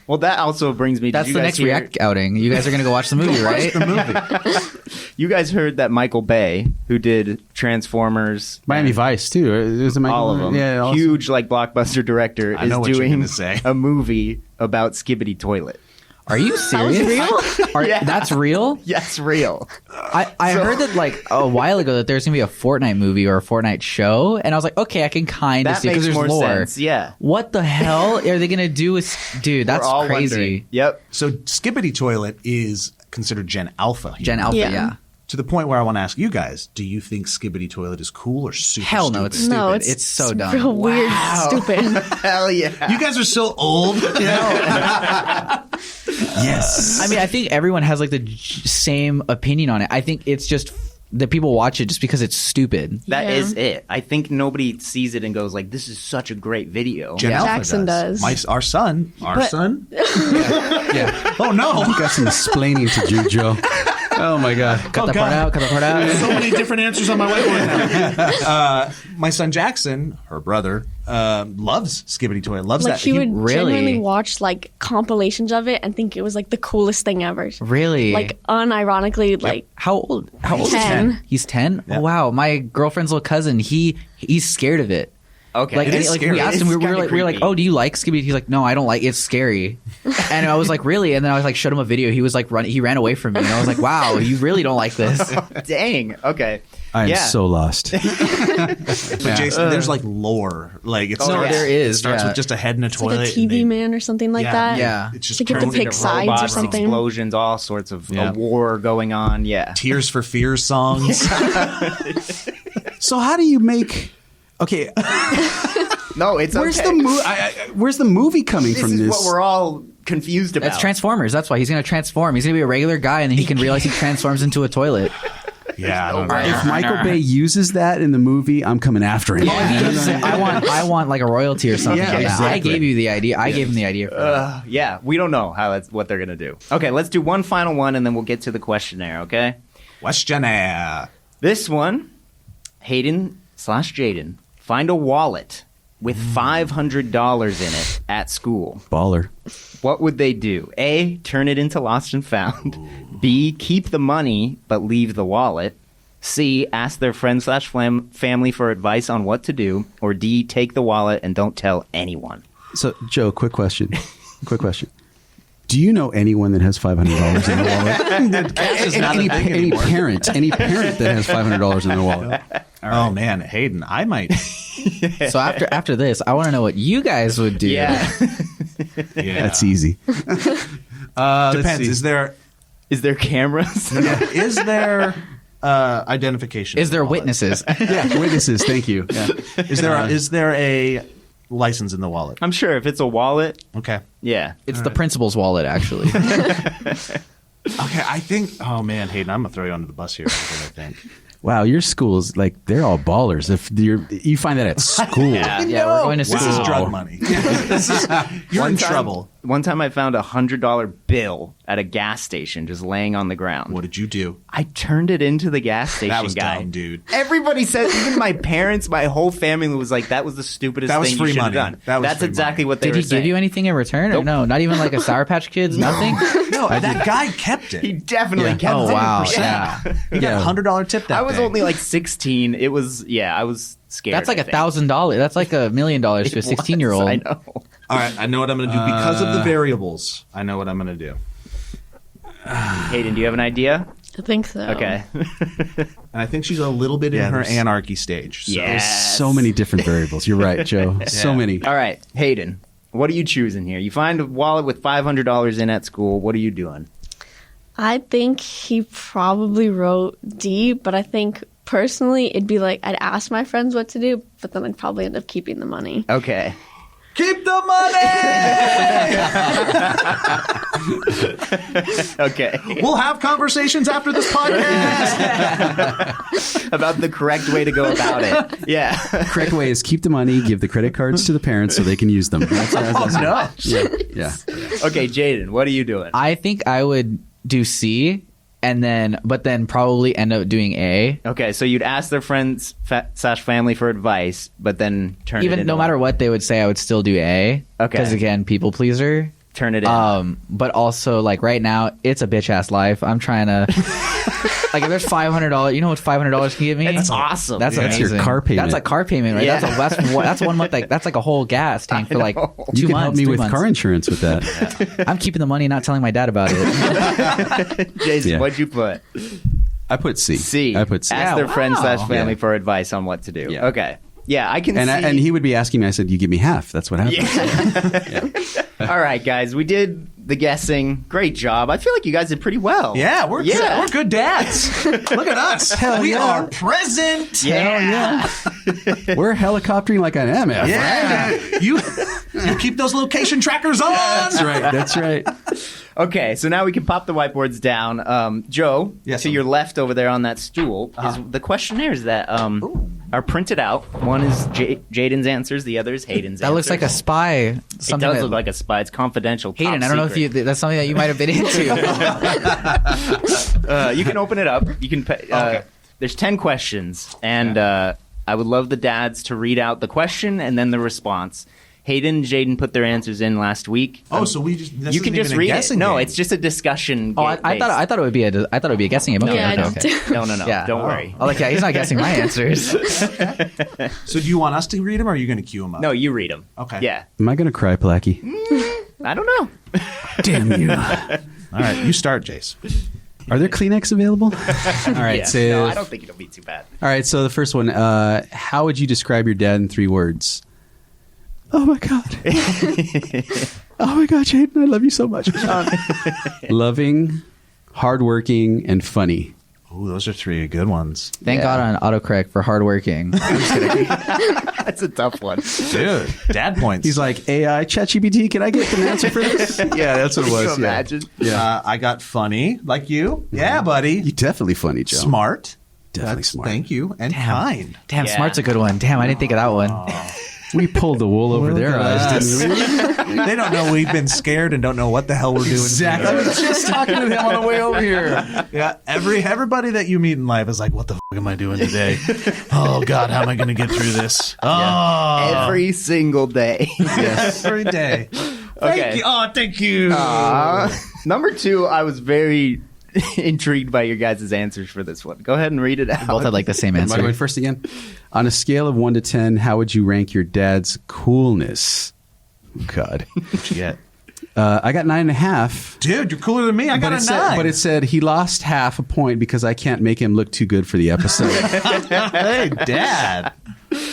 Well, that also brings me to That's you the guys next hear- React outing. You guys are gonna go watch the movie, right? the movie. You guys heard that Michael Bay, who did Transformers, Miami and Vice too. Is it Michael? all of them, Yeah, also- huge like blockbuster director, I is know what you're doing gonna say. a movie about Skibbity Toilet. Are you serious? Yeah. That's real? Yes, real. I heard that like a while ago that there's gonna be a Fortnite movie or a Fortnite show, and I was like, okay, I can kind of That see because makes there's more lore. sense. Yeah. What the hell are they gonna do with? Dude, that's We're all crazy. wondering. Yep. So Skibbity Toilet is considered Gen Alpha. Here. Gen Alpha, Yeah. yeah. To the point where I want to ask you guys, do you think Skibbity Toilet is cool or super Hell stupid? no, it's stupid. No, It's so dumb. real weird, stupid. Hell yeah. You guys are so old. Yes. I mean, I think everyone has like the same opinion on it. I think it's just that people watch it just because it's stupid. That Yeah. is it. I think nobody sees it and goes like, "This is such a great video." Gen Alpha Jackson does. Our son. But- Son? Yeah. Oh, no. You got some explaining to do, Joe. Oh my God. Cut that part out. Cut that part out. So many different answers on my whiteboard now. My son Jackson, her brother, loves Skibbity Toilet. Loves Like that. he would really- genuinely watch like compilations of it and think it was like the coolest thing ever. Really? Like unironically, like How old? How old is 10. he? He's 10? Yeah. Oh, wow. My girlfriend's little cousin, he's scared of it. Okay. Like, It is like scary. we asked him, we It's were kinda like, creepy. oh, do you like Scooby? He's like, no, I don't like. It's scary. And I was like, really? And then I was like, showed him a video. He was like, he ran away from me. And I was like, wow, you really don't like this. Dang. Okay. I am Yeah. so lost. But Jason, there's like lore. Like it's No, starts, there is, It starts yeah. with just a head in a it's toilet. like a and TV they- man or something like that. Yeah. It's just Like you have to turns into pick sides or Robots, something. explosions, all sorts of Yeah. a war going on. Yeah. Tears for Fears songs. So how do you make? Okay, No, it's where's okay. where's the movie coming This from? is This what we're all confused about. That's Transformers. That's why he's going to transform. He's going to be a regular guy, and then he can realize he transforms into a toilet. Yeah, I don't know. if Michael Bay uses that in the movie, I'm coming after him. I want like a royalty or something. Yeah, like that. I exactly. gave you the idea. I gave him the idea for that. Yeah, we don't know what they're gonna do. Okay, let's do one final one, and then we'll get to the questionnaire. Okay. Questionnaire. This one, Hayden/Jaden, find a wallet with $500 in it at school. Baller. What would they do? A, turn it into lost and found. B, keep the money but leave the wallet. C, ask their friends/family for advice on what to do. Or D, take the wallet and don't tell anyone. So, Joe, quick question. Do you know anyone that has $500 in their wallet? Any parent that has $500 in their wallet? Oh man, Hayden, I might. So after this, I want to know what you guys would do. Yeah. Yeah, That's easy. Depends. Is there cameras? is there identification? Is in the there wallet? witnesses? Yeah, witnesses. Thank you. Yeah. Is there a license in the wallet? I'm sure if it's a wallet, Okay. yeah. It's the principal's wallet, actually. Okay, I think. Oh man, Hayden, I'm gonna throw you under the bus here. I think. Wow, your schools, like, they're all ballers. If you find that at school. Yeah, we're going to This school. is drug money. You're in trouble. One time I found a $100 bill at a gas station just laying on the ground. What did you do? I turned it into the gas station That was guy. dumb, dude. Everybody said, even my parents, my whole family was like, that was the stupidest That was thing free you should have money. done. That was That's free exactly money. what they Did were he saying. give you anything in return, or Nope. no? Not even like a Sour Patch Kids? Nothing. No, that guy kept He it. definitely Yeah. kept Oh it. wow! Yeah. Yeah, He got a $100 tip that I was day. only like 16. It was, I was scared. that's like I think. $1,000. That's like $1 million to a It was, 16-year-old. I know. All right, I know what I'm going to do because of the variables. I know what I'm going to do, Hayden, do you have an idea? I think so. Okay. and I think she's a little bit in her there's- anarchy stage. So. Yeah. There's so many different variables. You're right, Joe. So many. All right, Hayden, what are you choosing here? You find a wallet with $500 in at school. What are you doing? I think he probably wrote D, but I think personally it'd be like I'd ask my friends what to do, but then I'd probably end up keeping the money. Okay. Keep the money. Okay. We'll have conversations after this podcast. About the correct way to go about it. Yeah. Correct way is keep the money, give the credit cards to the parents so they can use them. That's No. Yeah. Okay, Jaden, what are you doing? I think I would do C, but then probably end up doing A. Okay, so you'd ask their friends / family for advice, but then turn it Even into no matter what they would say, I would still do A. Okay. Because again, people pleaser. turn it in. But also, like, right now, it's a bitch-ass life. I'm trying to... like, if there's $500... You know what $500 can give me? That's awesome. That's That's amazing. your car payment. That's a car payment, right? Yeah. That's 1 month. Like, that's like a whole gas tank for, like, 2 months. You can help me 3 with months. car insurance with that. I'm keeping the money and not telling my dad about it. Jason, Yeah. what'd you put? I put C. C. I put C. Ask their friends / family Yeah. for advice on what to do. Yeah. Okay. Yeah, I can And see. and he would be asking me. I said, "You give me half." That's what happened. Yeah. All right, guys. We did the guessing. Great job. I feel like you guys did pretty well. Yeah, we're good dads. Look at us. We are present. Yeah. We're helicoptering like an MF. Yeah. You keep those location trackers on. That's right. That's right. Okay, so now we can pop the whiteboards down. Joe, Yes, to your left over there on that stool is the questionnaires that are printed out. One is Jaden's answers, the other is Hayden's That answers. looks like a spy. It Something does that, look like a spy. It's confidential. Hayden, top I don't know if secret. that's something that you might have been into. You can open it up. You can. There's 10 questions, and I would love the dads to read out the question and then the response. Hayden and Jaden put their answers in last week. Oh, so we just You can just read it. No, it's just a discussion. Oh, I thought it would be a guessing game. Okay, Yeah, I okay, did okay. too. No. Yeah. Don't worry. Oh, like, yeah, he's not guessing my answers. So do you want us to read them, or are you going to cue them up? No, you read them. Okay. Yeah. Am I going to cry, Plachy? I don't know. Damn you! All right, you start, Jace. Are there Kleenex available? All right. Yeah. So, No, I don't think it'll be too bad. all right. So the first one. How would you describe your dad in 3 words? Oh my god! Oh my god, Jaden, I love you so much. Loving, hardworking, and funny. Ooh, those are 3 good ones. Thank God on autocorrect for hardworking. That's a tough one. Dude, dad points. He's like, AI, ChatGPT, can I get an answer for this? Yeah, that's what it Can you was. Yeah. imagine? I got funny, like you. Yeah, buddy. You definitely funny, Joe. Smart. Definitely smart. Thank you. And kind. Damn, Yeah. smart's a good one. Damn, I didn't think of that one. We pulled the wool over their eyes, didn't we? They don't know we've been scared and don't know what the hell we're doing. Exactly. I was just talking to him on the way over here. Yeah, everybody that you meet in life is like, what the am I doing today? Oh, God, how am I going to get through this? Oh, Every single day. every day. Okay. Thank you. Number 2, I was very intrigued by your guys' answers for this one. Go ahead and read it out. Both had like the same Am I answer. going first again? On a scale of 1 to 10, how would you rank your dad's coolness? God. What'd you get? I got 9.5. Dude, you're cooler than me. I got But a it, said, 9. but it said he lost half a point because I can't make him look too good for the episode. Hey, Dad.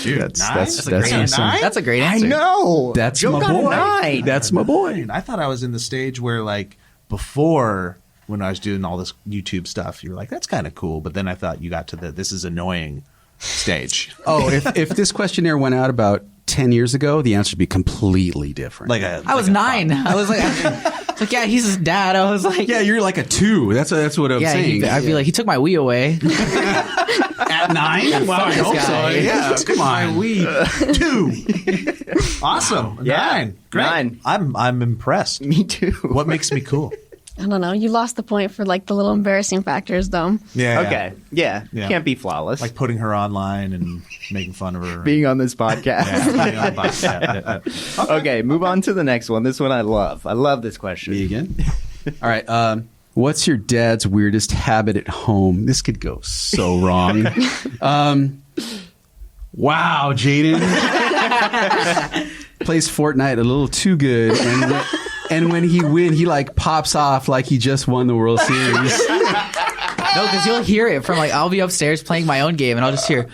Dude, That's a great awesome. answer. That's a great I answer. know. That's Joe my got a boy. 9. That's my boy. I thought I was in the stage where, like, before when I was doing all this YouTube stuff, you were like, that's kind of cool. But then I thought you got to the this is annoying stage. Oh, if this questionnaire went out about 10 years ago, the answer would be completely different. I was 9. I was like, yeah, he's his dad. I was like, Yeah, you're like a 2. That's what I'm yeah. saying. I'd be like, he took my Wii away. At 9? Wow, I this hope so. guy. Yeah, come my on. Wii 2. Awesome. Yeah. 9. Great. 9. I'm impressed. Me too. What makes me cool? I don't know. You lost the point for like the little embarrassing factors, though. Yeah. Okay. Yeah. Yeah. Can't be flawless. Like putting her online and making fun of her. being on this podcast. Okay, move on to the next one. This one I love. I love this question. Me again? All right. What's your dad's weirdest habit at home? This could go so wrong. Wow, Jaden. Plays Fortnite a little too good. And when he wins, he like pops off like he just won the World Series. No, because you'll hear it from like, I'll be upstairs playing my own game and I'll just hear,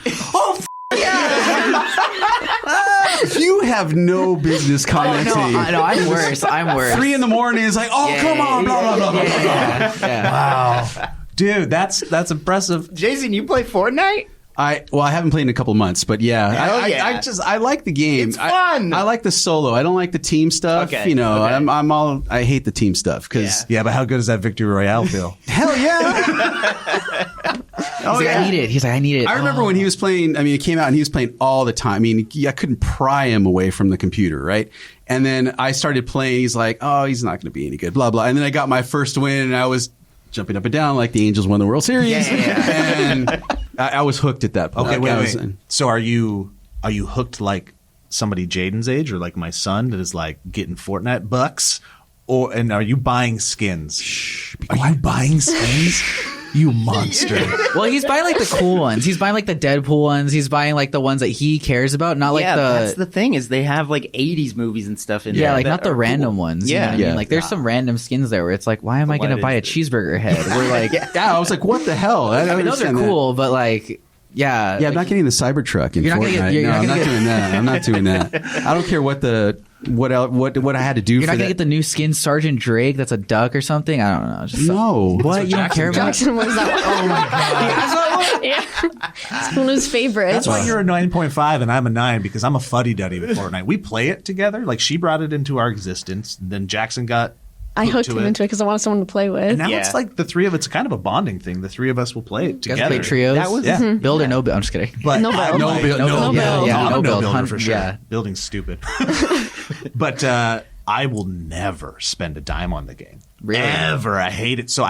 You have no business commenting. no, I'm worse. 3 in the morning is like, oh, Yeah, come on, blah, blah, blah, blah, blah. Yeah. Wow. Dude, that's impressive. Jason, you play Fortnite? I haven't played in a couple months, but yeah, Hell yeah. I like the game. It's fun. I like the solo. I don't like the team stuff. Okay, You know, okay. I hate the team stuff because Yeah, but how good does that Victory Royale feel? hell yeah. He's like, I need it. He's like, I need it. I remember when he was playing. I mean, it came out and he was playing all the time. I mean, I couldn't pry him away from the computer, right? And then I started playing. He's like, oh, he's not going to be any good, blah blah. And then I got my first win, and I was jumping up and down like the Angels won the World Series. And I was hooked at that point. Okay, Like, I wait. was- So are you hooked like somebody Jaden's age or like my son that is like getting Fortnite bucks? and are you buying skins? Are you buying skins? You monster. Well, he's buying like the cool ones. He's buying like the Deadpool ones. He's buying like the ones that he cares about, not like that's the thing is they have like 80s movies and stuff in there. Yeah, like that not the are random cool. ones. Yeah. You know what I mean? Like there's some random skins there where it's like, why am I going to buy a cheeseburger head? We're like, I was like, what the hell? I mean, those are cool, but like, yeah. Yeah, I'm not getting the Cybertruck in You're not Fortnite. gonna get- you're I'm not not gonna doing that. I'm not doing that. I don't care what I had to do You're for not going to that. get the new skin Sergeant Drake that's a duck or something? I don't know. Just No. What? You don't care about? Jackson was that one. Oh my god. Yeah. It's one of his favorites. That's why you're a 9.5 and I'm a 9 because I'm a fuddy-duddy with Fortnite. We play it together. Like she brought it into our existence. And then Jackson got I hooked him into it because I wanted someone to play with. And now it's like the three of it's kind of a bonding thing. The three of us will play it You guys together. play trios? That was- Yeah. Build or no build? I'm just kidding. But No build. no build. No build. Yeah, I'm no a build. builder for sure. Yeah. Building's stupid. But I will never spend a dime on the game. Really? Ever. I hate it. So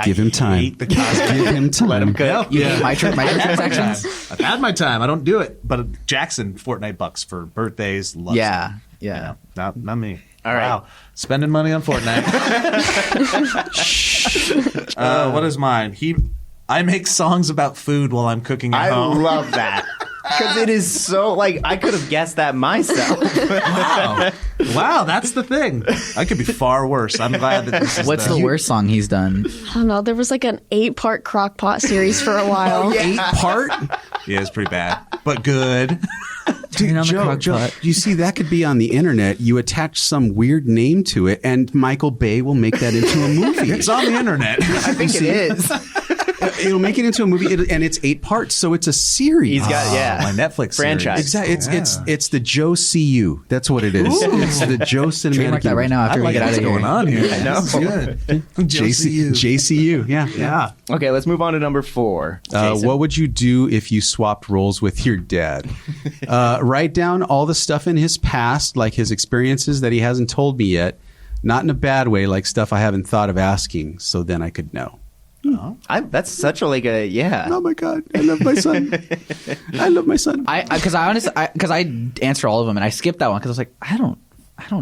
Give him time. I hate the cost. Give him time. Let him cook. You hate microtransactions? I've had my time. I don't do it. But Jackson, Fortnite bucks for birthdays. Loves Yeah. it. Yeah. You know, not me. All right. Wow. Spending money on Fortnite. What is mine? I make songs about food while I'm cooking at I home. love that. Because it is so, like, I could have guessed that myself. Wow, that's the thing. I could be far worse. I'm glad that this is What's the worst song he's done? I don't know. There was like an 8-part crockpot series for a while. 8-part? Yeah, it's pretty bad, but good. Turn on the Joe, crockpot. you see, that could be on the internet. You attach some weird name to it, and Michael Bay will make that into a movie. It's on the internet. I think it is. It'll make it into a movie, and it's 8 parts, so it's a series. He's got, my Netflix franchise. Exactly. It's the Joe CU. That's what it is. It's the Joe Cinematic. Trademark that right now after we get out what's of here. going on here. I know. This is good. JCU. Yeah. Yeah. Okay, let's move on to number 4. Jason. What would you do if you swapped roles with your dad? Write down all the stuff in his past, like his experiences that he hasn't told me yet. Not in a bad way, like stuff I haven't thought of asking, so then I could know. That's such a, like a, yeah. Oh my God, I love my son. I love my son. Because I honestly, because I answered all of them and I skipped that one because I was like, I don't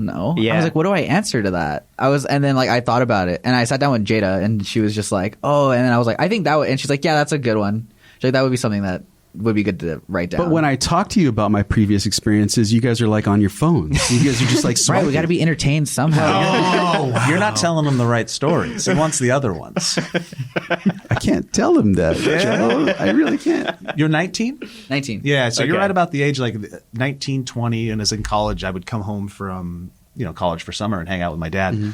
know. Yeah. I was like, what do I answer to that? And then like I thought about it and I sat down with Jada and she was just like, oh, and then I was like, I think that would, and she's like, yeah, that's a good one. She's like, that would be something that would be good to write down. But when I talk to you about my previous experiences, you guys are like on your phones. You guys are just like right, swiping. we got to be entertained somehow. Oh, you're not telling him the right stories. He wants the other ones. I can't tell him that, Joe. I really can't. You're 19? 19. Yeah, so you're Okay. right about the age, like 19, 20, and as in college, I would come home from college for summer and hang out with my dad. Mm-hmm.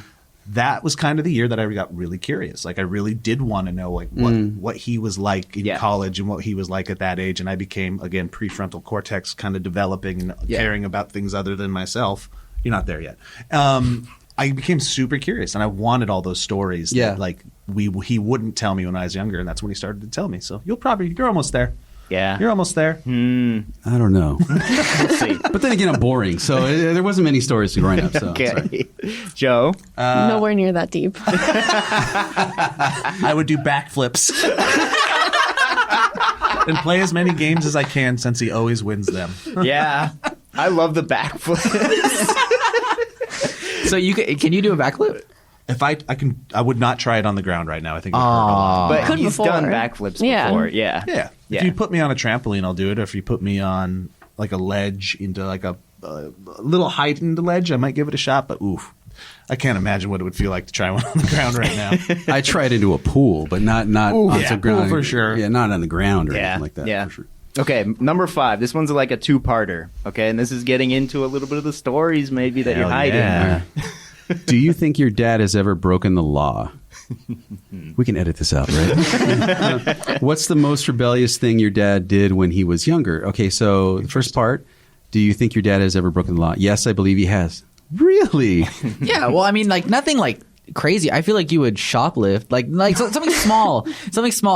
That was kind of the year that I got really curious. Like I really did want to know like what he was like in college and what he was like at that age. And I became, again, prefrontal cortex kind of developing and caring about things other than myself. You're not there yet. I became super curious and I wanted all those stories that like he wouldn't tell me when I was younger. And that's when he started to tell me. So you're almost there. Yeah. You're almost there. I don't know. Let's see. But then again, I'm boring, so there wasn't many stories growing up. So Okay. sorry. Joe? Nowhere near that deep. I would do backflips. And play as many games as I can since he always wins them. Yeah. I love the backflip. So can you do a backflip? If I would not try it on the ground right now. I think it would hurt a lot. But Could he's before. done backflips Yeah. before. Yeah. Yeah. Yeah. If you put me on a trampoline, I'll do it. Or if you put me on like a ledge into like a little heightened ledge, I might give it a shot. But oof, I can't imagine what it would feel like to try one on the ground right now. I tried into a pool, but not on yeah, the ground pool for sure. Yeah, not on the ground or Yeah. anything like that. Yeah. For sure. Okay, number 5. This one's like a 2-parter. Okay, and this is getting into a little bit of the stories maybe that you're Hell hiding. yeah. Do you think your dad has ever broken the law? We can edit this out, right? What's the most rebellious thing your dad did when he was younger? Okay, so the first part, do you think your dad has ever broken the law? Yes, I believe he has. Really? Yeah, well, I mean, like nothing like crazy. I feel like you would shoplift, like something small,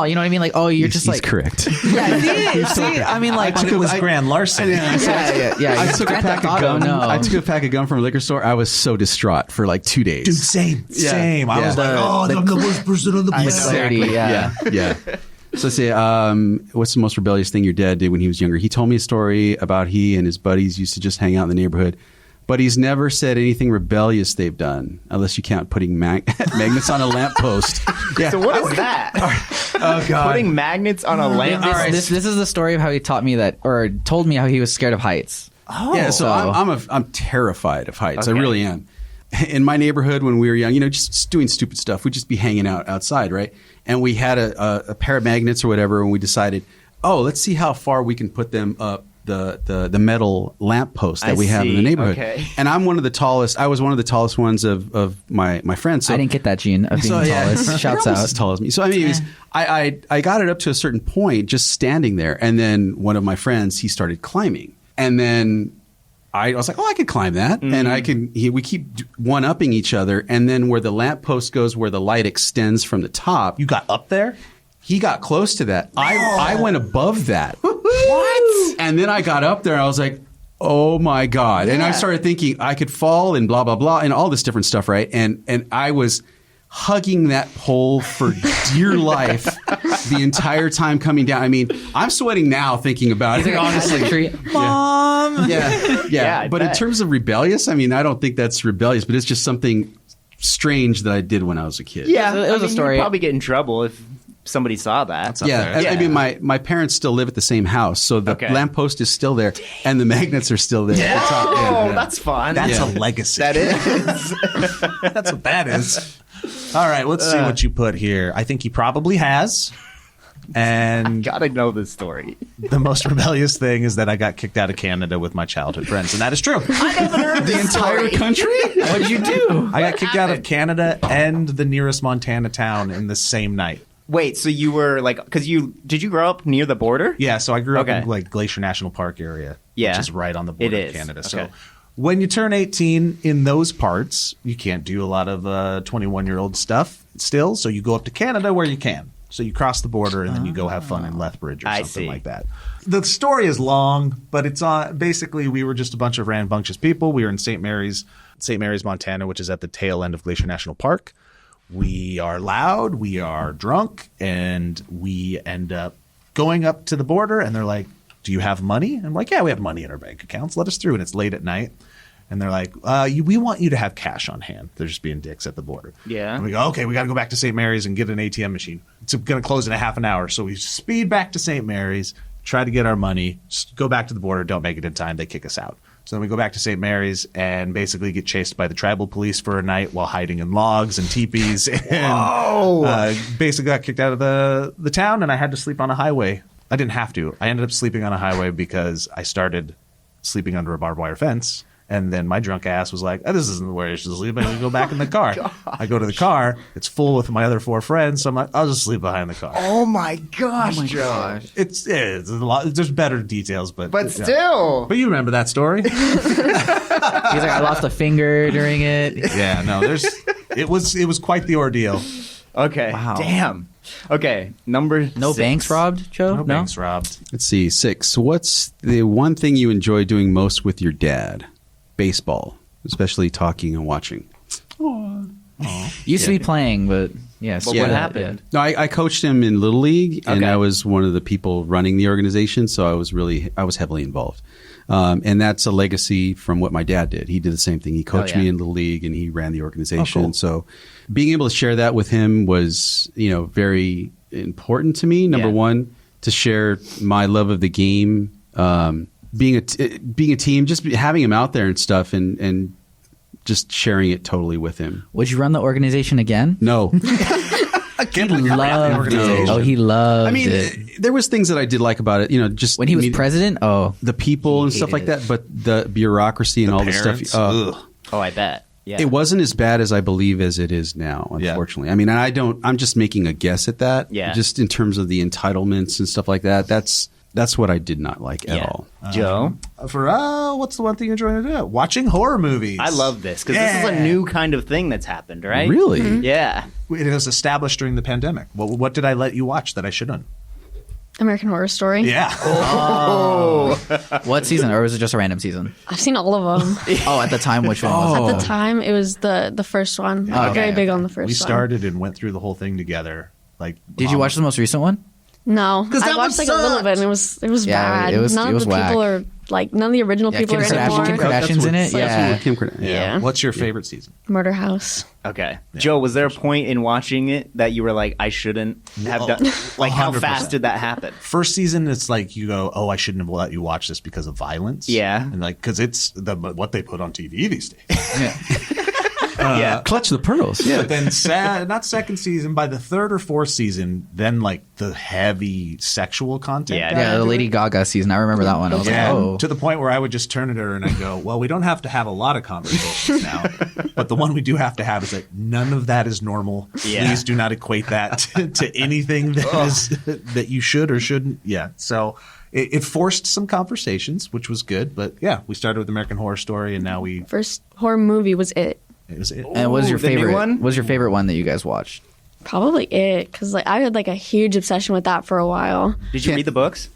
You know what I mean? Like, oh, you're just He's like correct. Yeah, see, I mean, like, But it was grand larceny. yeah. I took a Grand pack Theft of Auto, gum. no. I took a pack of gum from a liquor store. I was so distraught for like 2 days. Dude, same. I was like, I'm the worst person on the planet. Clarity, yeah. Yeah. So say, what's the most rebellious thing your dad did when he was younger? He told me a story about he and his buddies used to just hang out in the neighborhood, but he's never said anything rebellious they've done, unless you count putting magnets on a lamppost. Yeah. So what is that? Oh God! Putting magnets on a lamp. This is the story of how he taught me that, or told me how he was scared of heights. Oh, Yeah, so I'm terrified of heights. Okay. I really am. In my neighborhood when we were young, just doing stupid stuff. We'd just be hanging out outside, right? And we had a pair of magnets or whatever, and we decided, let's see how far we can put them up the metal lamp post that we have in the neighborhood. Okay. And I'm one of the tallest. I was one of the tallest ones of my friends. So I didn't get that gene of being tallest. Shouts You're almost out. as tall as me. So I mean, I got it up to a certain point, just standing there, and then one of my friends, he started climbing, and then I was like, I could climb that, and I can. We keep one-upping each other, and then where the lamp post goes, where the light extends from the top, You got up there? he got close to that. I went above that. What? And then I got up there, and I was like, oh my God! And I started thinking I could fall and blah blah blah and all this different stuff, right? And I was hugging that pole for dear life the entire time coming down. I mean, I'm sweating now thinking about it. Honestly, Mom! yeah. I But bet. in terms of rebellious, I mean, I don't think that's rebellious, but it's just something strange that I did when I was a kid. Yeah, It was a story. You'd probably get in trouble if somebody saw that. Yeah, I mean, my parents still live at the same house, so the lamppost is still there, and the magnets are still there. Yeah. At the top. Oh, that's fun. That's a legacy. That is. That's what that is. All right, let's see what you put here. I think he probably has. And Gotta know this story. the most rebellious thing is that I got kicked out of Canada with my childhood friends, and that is true. I haven't heard The entire country? What'd you do? I got kicked out of Canada and the nearest Montana town in the same night. Wait, so you were like, did you grow up near the border? Yeah, so I grew up Okay. in like Glacier National Park area, Yeah. which is right on the border It of is. Canada. Okay. So when you turn 18 in those parts, you can't do a lot of 21-year-old stuff still, so you go up to Canada where you can. So you cross the border and then you go have fun in Lethbridge or I something see. like that. The story is long, but it's basically we were just a bunch of rambunctious people. We were in St. Mary's, Montana, which is at the tail end of Glacier National Park. We are loud, we are drunk, and we end up going up to the border, and they're like, do you have money? And I'm like, yeah, we have money in our bank accounts. Let us through. And it's late at night. And they're like, we want you to have cash on hand. They're just being dicks at the border. Yeah. And we go, okay, we got to go back to St. Mary's and get an ATM machine. It's going to close in a half an hour. So we speed back to St. Mary's, try to get our money, go back to the border, don't make it in time. They kick us out. So then we go back to St. Mary's and basically get chased by the tribal police for a night while hiding in logs and teepees. And basically got kicked out of the town, and I had to sleep on a highway. I didn't have to. I ended up sleeping on a highway because I started sleeping under a barbed wire fence. And then my drunk ass was like, this isn't where I should sleep. I'm going to go back in the car. I go to the car. It's full with my other 4 friends. So I'm like, I'll just sleep behind the car. Oh my gosh, Joe. It's a lot. There's better details, but yeah. Still. But you remember that story? He's like, I lost a finger during it. Yeah, no. It was quite the ordeal. Okay. Wow. Damn. Okay. Number No 6. banks robbed, Joe? No banks robbed. Let's see, 6. What's the one thing you enjoy doing most with your dad? Baseball, especially talking and watching. Used to be playing, but yes. But what happened? No, I coached him in Little League, and Okay. I was one of the people running the organization, so I was heavily involved. And that's a legacy from what my dad did. He did the same thing. He coached me in Little League, and he ran the organization. cool. So being able to share that with him was, very important to me. Number one, to share my love of the game, being a team, just having him out there and stuff, and just sharing it totally with him. Would you run the organization again? No. I can't believe you ran the organization. Oh, he loved I mean, it. there was things that I did like about it, just When he was president? Oh. the people and stuff like hated that, but the bureaucracy and all the Parents? stuff. Ugh. Oh, I bet. Yeah. It wasn't as bad as I believe as it is now, Yeah. unfortunately. I mean, I'm just making a guess at that. Yeah. Just in terms of the entitlements and stuff like that. That's what I did not like at all. Joe? For what's the one thing you enjoy to do? Watching horror movies. I love this because this is a new kind of thing that's happened, right? Really? Yeah. It was established during the pandemic. What did I let you watch that I shouldn't? American Horror Story. Yeah. What season? Or was it just a random season? I've seen all of them. Oh, at the time, which one was it? At the time, it was the first one. Very big on the first We one. started and went through the whole thing together. Did you watch the most recent one? No, I that watched one like a little sucked. bit, and it was Yeah, bad. it was- None it of was the whack. people are like none of the original people are anymore. Kim Kardashian's in it. Yeah. Kim Kardashian. Yeah. What's your favorite season? Murder House. Okay. Joe, was there a point in watching it that you were like, I shouldn't have done? Like, how 100%. fast did that happen? First season, it's like you go, oh, I shouldn't have let you watch this because of violence. Yeah. And like, because it's what they put on TV these days. Yeah. Clutch the pearls. Yeah. But then, not second season, by the third or fourth season, then like the heavy sexual content. Yeah. got Yeah, the into Lady it. Gaga season. I remember that one. I was like, And oh. to the point where I would just turn to her and I go, well, we don't have to have a lot of conversations now, but the one we do have to have is that none of that is normal. Yeah. Please do not equate that to anything that you should or shouldn't. Yeah. So it forced some conversations, which was good. But yeah, we started with American Horror Story and now First horror movie was It. it was it. And what was your the new favorite one? What was your favorite one that you guys watched? Probably It, because like I had like a huge obsession with that for a while. Did you read the books?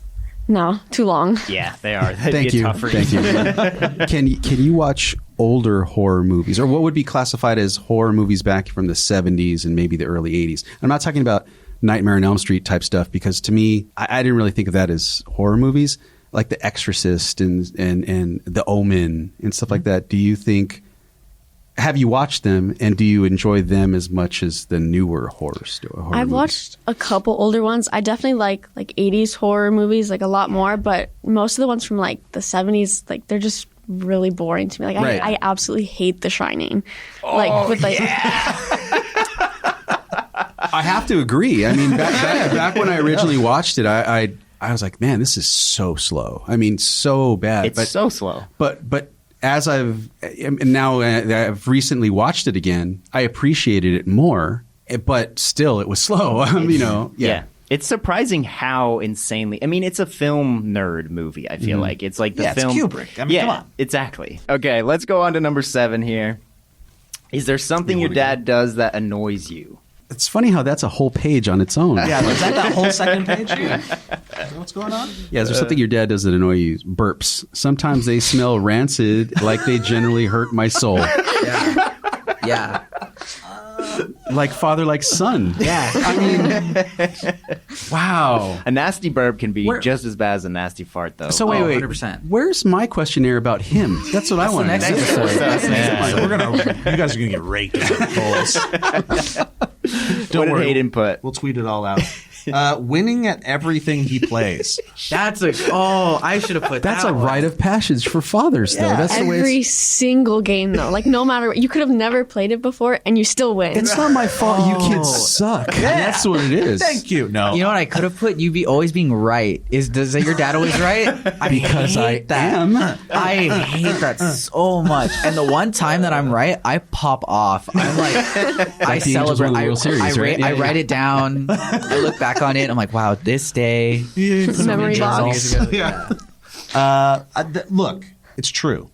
No, too long. Yeah, they are. That'd Thank be a you. tough read. Thank you. Can you watch older horror movies, or what would be classified as horror movies back from the 70s and maybe the early 80s? I'm not talking about Nightmare on Elm Street type stuff, because to me, I didn't really think of that as horror movies, like The Exorcist and The Omen and stuff like that. Do you think? Have you watched them, and do you enjoy them as much as the newer horror I've movies? watched a couple older ones. I definitely like 80s horror movies like a lot more, but most of the ones from like the 70s, like they're just really boring to me. Like Right. I absolutely hate The Shining. Like with like I have to agree. I mean, back when I originally watched it, I was like, man, this is so slow. I mean, so bad. It's so slow. But as I've recently watched it again, I appreciated it more. But still, it was slow. Yeah. It's surprising how insanely. I mean, it's a film nerd movie, I feel like. It's like the Yeah, it's film. Kubrick. I mean, come on. Exactly. Okay, let's go on to number 7 here. Is there something your dad does that annoys you? It's funny how that's a whole page on its own. Yeah, is that whole second page? Yeah. What's going on? Yeah, is there something your dad does that annoy you? Burps. Sometimes they smell rancid, like they generally hurt my soul. Yeah. Like father, like son. Yeah. I mean, wow. A nasty burp can be just as bad as a nasty fart, though. So wait. 100%. Where's my questionnaire about him? That's what I want to next know. episode. You guys are gonna get raked over the polls. what did Hayden put? We'll tweet it all out. Winning at everything he plays. I should have put That's that a one. rite of passage for fathers, though. That's the way every single game though. Like no matter what, you could have never played it before and you still win. it's not my fault. You kids suck. That's what it is. Thank you. No. You know what I could have put? You be always being right. Does that your dad always right? Because I hate that. am. I hate that so much. And the one time that I'm right, I pop off. I'm like, I the Angels celebrate. won the World Series, right? Yeah, I write it down. I look back on it. I'm like, wow, this day. Memory box. Look, it's true.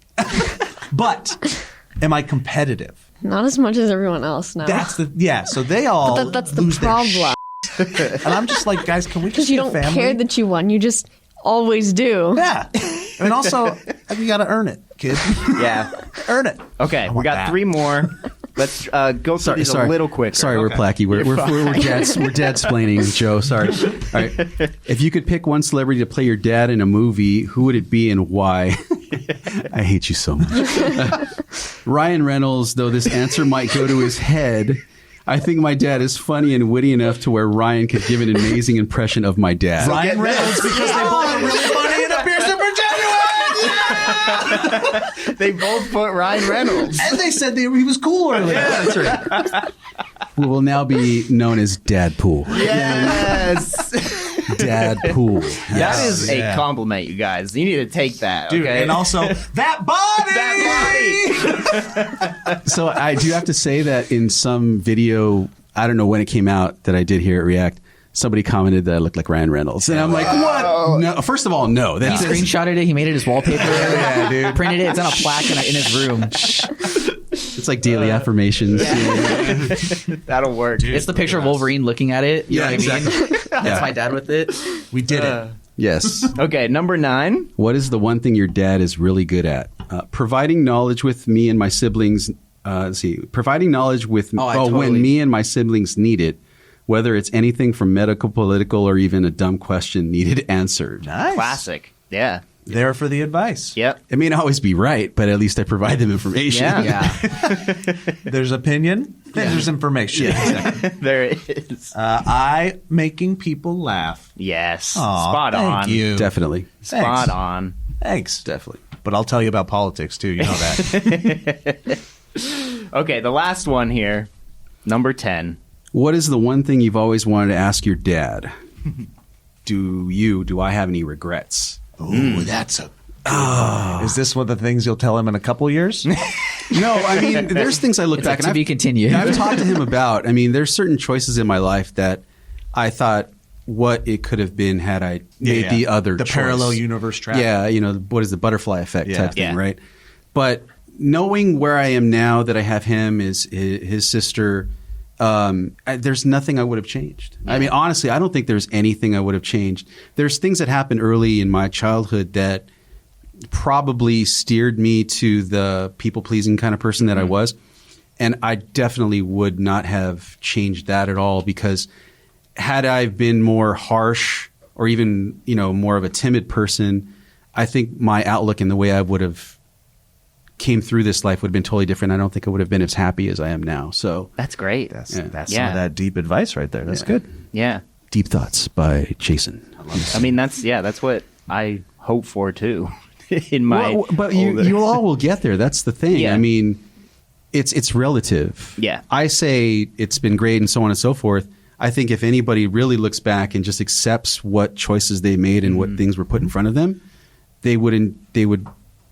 But am I competitive? Not as much as everyone else now. So they all That's the lose their problem. shit. And I'm just like, guys, can we just Because you be a don't family? care that you won. You just always do. Yeah. And also, you got to earn it, kid. Yeah. Earn it. Okay, we want got that. 3 more. Let's go through these a little quicker. Sorry, we're Plachy. We're dad-splaining, Joe. Sorry. All right. If you could pick one celebrity to play your dad in a movie, who would it be and why? I hate you so much. Ryan Reynolds, though this answer might go to his head, I think my dad is funny and witty enough to where Ryan could give an amazing impression of my dad. Ryan Reynolds, because they both are really funny and appear super genuine. They both put Ryan Reynolds. And they said he was cool earlier. Yeah, that's right. We will now be known as Dadpool. Yes. Dadpool. That is Yeah. a compliment, you guys. You need to take that, Dude, okay? and also, that body! That body! So I do have to say that in some video, I don't know when it came out that I did here at React, somebody commented that I looked like Ryan Reynolds. And I'm like, what? No. First of all, no. He That's screenshotted it. He made it his wallpaper. Yeah, dude. Printed it. It's on a plaque in his room. it's like daily affirmations. That'll work. It's the picture of Wolverine looking at it. You know what I mean? That's Yeah. my dad with it. We did it. Yes. Okay, number 9. What is the one thing your dad is really good at? Providing knowledge with me and my siblings. Providing knowledge with totally. when me and my siblings need it, whether it's anything from medical, political, or even a dumb question needed answered. Nice. Classic. Yeah. there for the advice. Yep. It may not always be right, but at least I provide them information. Yeah. There's opinion, then there's information. There it is. I making people laugh. Yes. Aw, Spot on. Thank you. Definitely. Spot Thanks. on. Thanks. Definitely. But I'll tell you about politics too. You know that. Okay, the last one here. Number 10. What is the one thing you've always wanted to ask your dad? Do I have any regrets? Ooh, that's a. Is this one of the things you'll tell him in a couple years? No, I mean, there's things I look back to and be continued. I've talked to him about. I mean, there's certain choices in my life that I thought what it could have been had I made the other the choice. parallel universe track. Yeah, what is the butterfly effect type thing, Yeah. right? But knowing where I am now that I have him, his sister, there's nothing I would have changed. Yeah. I mean, honestly, I don't think there's anything I would have changed. There's things that happened early in my childhood that probably steered me to the people-pleasing kind of person that I was. And I definitely would not have changed that at all, because had I been more harsh or even, more of a timid person, I think my outlook and the way I would have came through this life would have been totally different. I don't think I would have been as happy as I am now. So That's great. That's Yeah. some of that deep advice right there. That's good. Yeah. Deep Thoughts by Jason. I mean, that's what I hope for too. In my but you all will get there. That's the thing. Yeah. I mean, it's relative. Yeah. I say it's been great and so on and so forth. I think if anybody really looks back and just accepts what choices they made and what things were put in front of them, they would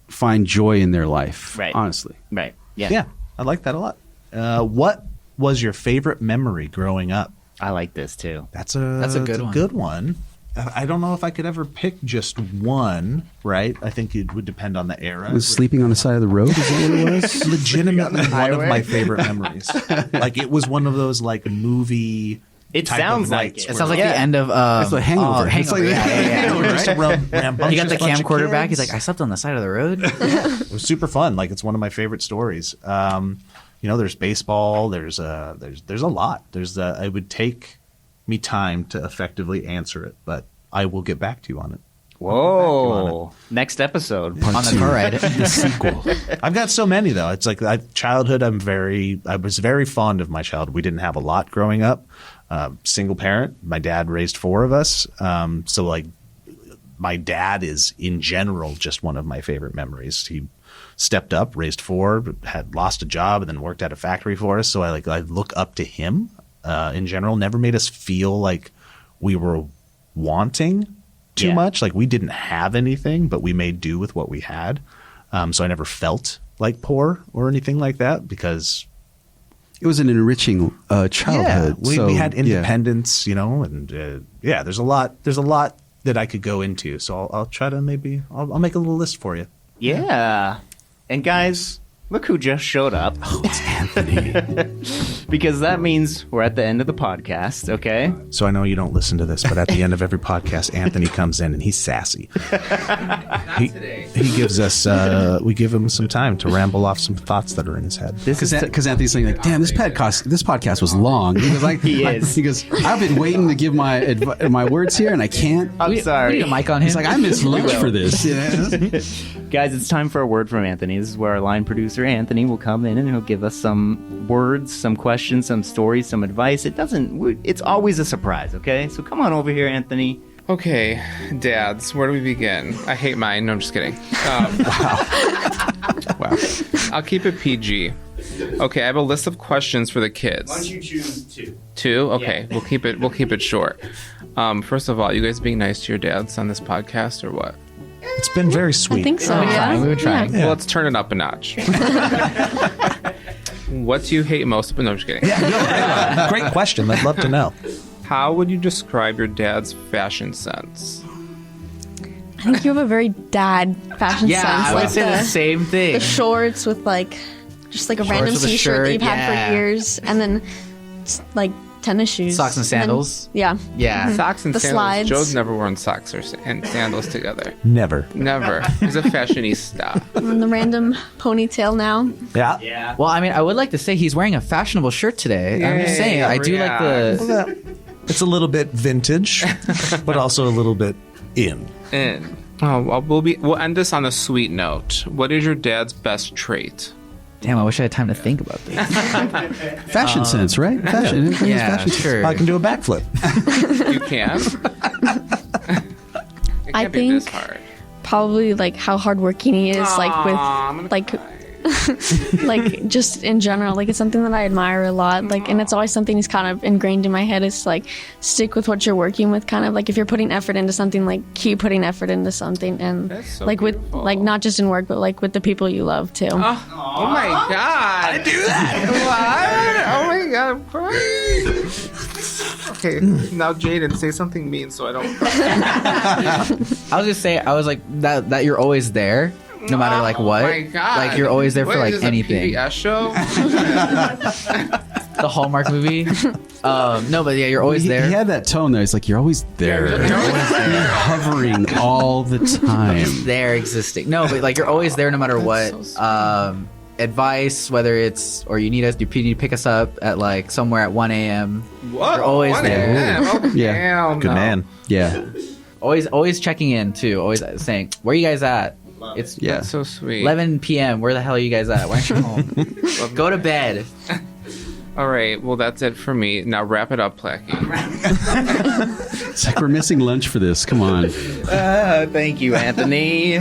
find joy in their life. Right. Honestly. Right. Yeah. Yeah, I like that a lot. What was your favorite memory growing up? I like this too. That's a good one. I don't know if I could ever pick just one, right? I think it would depend on the era. Was sleeping on the side of the road? Is that what it was? Legitimately one of highway? my favorite memories. Like it was one of those like movie. It type sounds of like nights it. where- It sounds like Yeah. the end of It's like Hangover. Hangover. It's like- Yeah. Just a rambunctious He got the bunch of camcorder back. He's kids. like, I slept on the side of the road. It was super fun. Like it's one of my favorite stories. There's baseball. There's a lot. It would take me time to effectively answer it, but I will get back to you on it. Whoa. Next episode. On the car ride. The sequel. I've got so many though. It's like childhood. I was very fond of my childhood. We didn't have a lot growing up. Single parent. My dad raised 4 of us. So like my dad is in general just one of my favorite memories. He stepped up, raised 4, had lost a job, and then worked at a factory for us. So I look up to him in general. Never made us feel like we were wanting too much. Like we didn't have anything, but we made do with what we had. So I never felt like poor or anything like that because It was an enriching childhood. we had independence, and there's a lot that I could go into. So I'll try to I'll make a little list for you. Yeah. And guys, look who just showed up. Oh, it's Anthony. Because that means we're at the end of the podcast, okay? So I know you don't listen to this, but at the end of every podcast, Anthony comes in and he's sassy. He gives us, we give him some time to ramble off some thoughts that are in his head. This is Because Anthony's saying like, "Damn, this podcast was long." He goes, He is. He goes, "I've been waiting to give my words here, and I can't." I'm sorry. We need a mic on him. He's like, "I missed lunch for this." Guys, it's time for a word from Anthony. This is where our line producer, Anthony, will come in and he'll give us some words, some questions, some stories, some advice. It's always a surprise, okay? So come on over here, Anthony. Okay, dads, where do we begin? I hate mine. No, I'm just kidding. Wow. I'll keep it PG. Okay, I have a list of questions for the kids. you choose 2? 2? Okay, Yeah. we'll keep it short. First of all, you guys being nice to your dads on this podcast or what? It's been very sweet. I think so. We've been trying. We've been trying. Well, let's turn it up a notch. What do you hate most? No, I'm just kidding. Great question. I'd love to know. How would you describe your dad's fashion sense? I think you have a very dad fashion Yeah, sense. I would say the same thing. The shorts with just a random with a t-shirt shirt, that you've had yeah. for years, and then like tennis shoes, Socks and then- sandals? yeah. Yeah. Socks and The sandals. slides. Joe's never worn socks and sandals together. Never. Never. He's a fashionista. And the random ponytail now. Yeah. Yeah. Well, I mean, I would like to say he's wearing a fashionable shirt today. I'm just saying, I do like the. It's a little bit vintage, but also a little bit in. And Oh, well, we'll end this on a sweet note. What is your dad's best trait? Damn, I wish I had time to think about this. Fashion sense, right? Fashion. Yeah, Fashion sense. sure. I can do a backflip. You can. It I can't be this think- hard. Probably like how hardworking he is, I'm like gonna with like cry. like just in general, like it's something that I admire a lot, like, and it's always something that's kind of ingrained in my head is to, like, stick with what you're working with, kind of like if you're putting effort into something, like keep putting effort into something, and That's so like with beautiful. like not just in work but like with the people you love too. Oh my god! I do that. What? Oh my god! I'm crying. Okay, now Jaden, say something mean so I don't cry. I was just saying, I was like that you're always there, no matter like what. Oh my god! Like you're always there for What, like is this anything. A PBS show? The Hallmark movie. No, but yeah, you're always He there. had that tone there. It's like you're always there. You're always there. You're hovering all the time. There existing. No, but like you're always there no matter what. so Advice, whether it's or you need us, you need to pick us up at like somewhere at 1 a.m. What? You're always 1 there. a.m.? Oh, Yeah. hell Good no. man. Yeah. Always checking in too. Always saying, "Where you guys at?" It's Yeah. That's so sweet. 11 p.m. Where the hell are you guys at? Why aren't you home? Go to bed. All right. Well, that's it for me. Now wrap it up, Plachy. It's like we're missing lunch for this. Come on. Thank you, Anthony.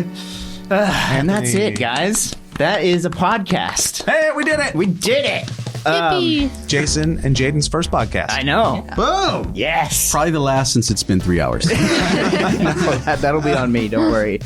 And that's it, guys. That is a podcast. Hey, we did it! We did it. Yippee! Jason and Jaden's first podcast. I know. Boom! Yes. Probably the last since it's been 3 hours. That'll be on me. Don't worry.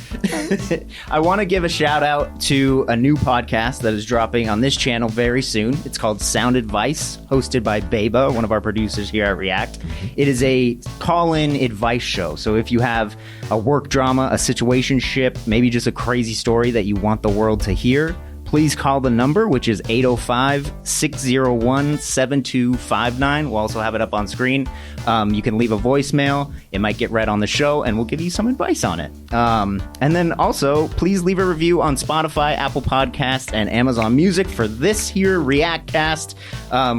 I want to give a shout out to a new podcast that is dropping on this channel very soon. It's called Sound Advice, hosted by Beba, one of our producers here at React. It is a call-in advice show. So if you have a work drama, a situationship, maybe just a crazy story that you want the world to hear, please call the number, which is 805-601-7259. We'll also have it up on screen. You can leave a voicemail. It might get read on the show, and we'll give you some advice on it. And then also, please leave a review on Spotify, Apple Podcasts, and Amazon Music for this here ReactCAST.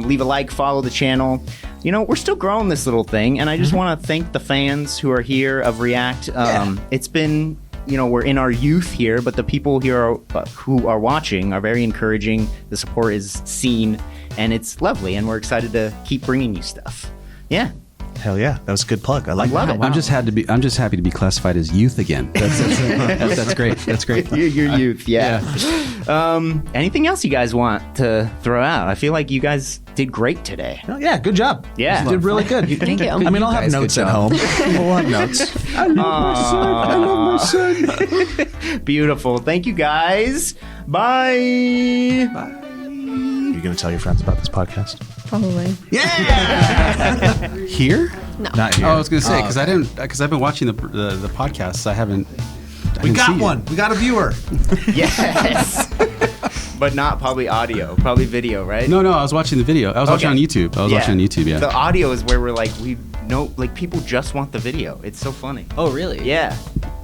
Leave a like, follow the channal. You know, we're still growing this little thing, and I just want to thank the fans who are here of React. It's been... You know, we're in our youth here, but the people here who are watching are very encouraging. The support is seen, and it's lovely, and we're excited to keep bringing you stuff. Yeah. Hell yeah. That was a good plug. I like love that. it. I'm just happy to be classified as youth again. That's great. That's great. Your youth, yeah. Anything else you guys want to throw out? I feel like you guys did great today. Oh, yeah, good job. Yeah. You did really good. Thank you. I mean, I'll have guys, notes good at job. home. We'll have notes. I love my son. Beautiful. Thank you, guys. Bye. You going to tell your friends about this podcast? Probably. Here? Not here. Oh, I was going to say because I've been watching the podcasts. I we didn't got see it. one. We got a viewer. Yes. But not probably audio, probably video, right? No, I was watching the video. I was watching on Okay. YouTube. I was watching on YouTube. Yeah. The audio is where we're like, we know, like people just want the video. It's so funny. Oh, really? Yeah.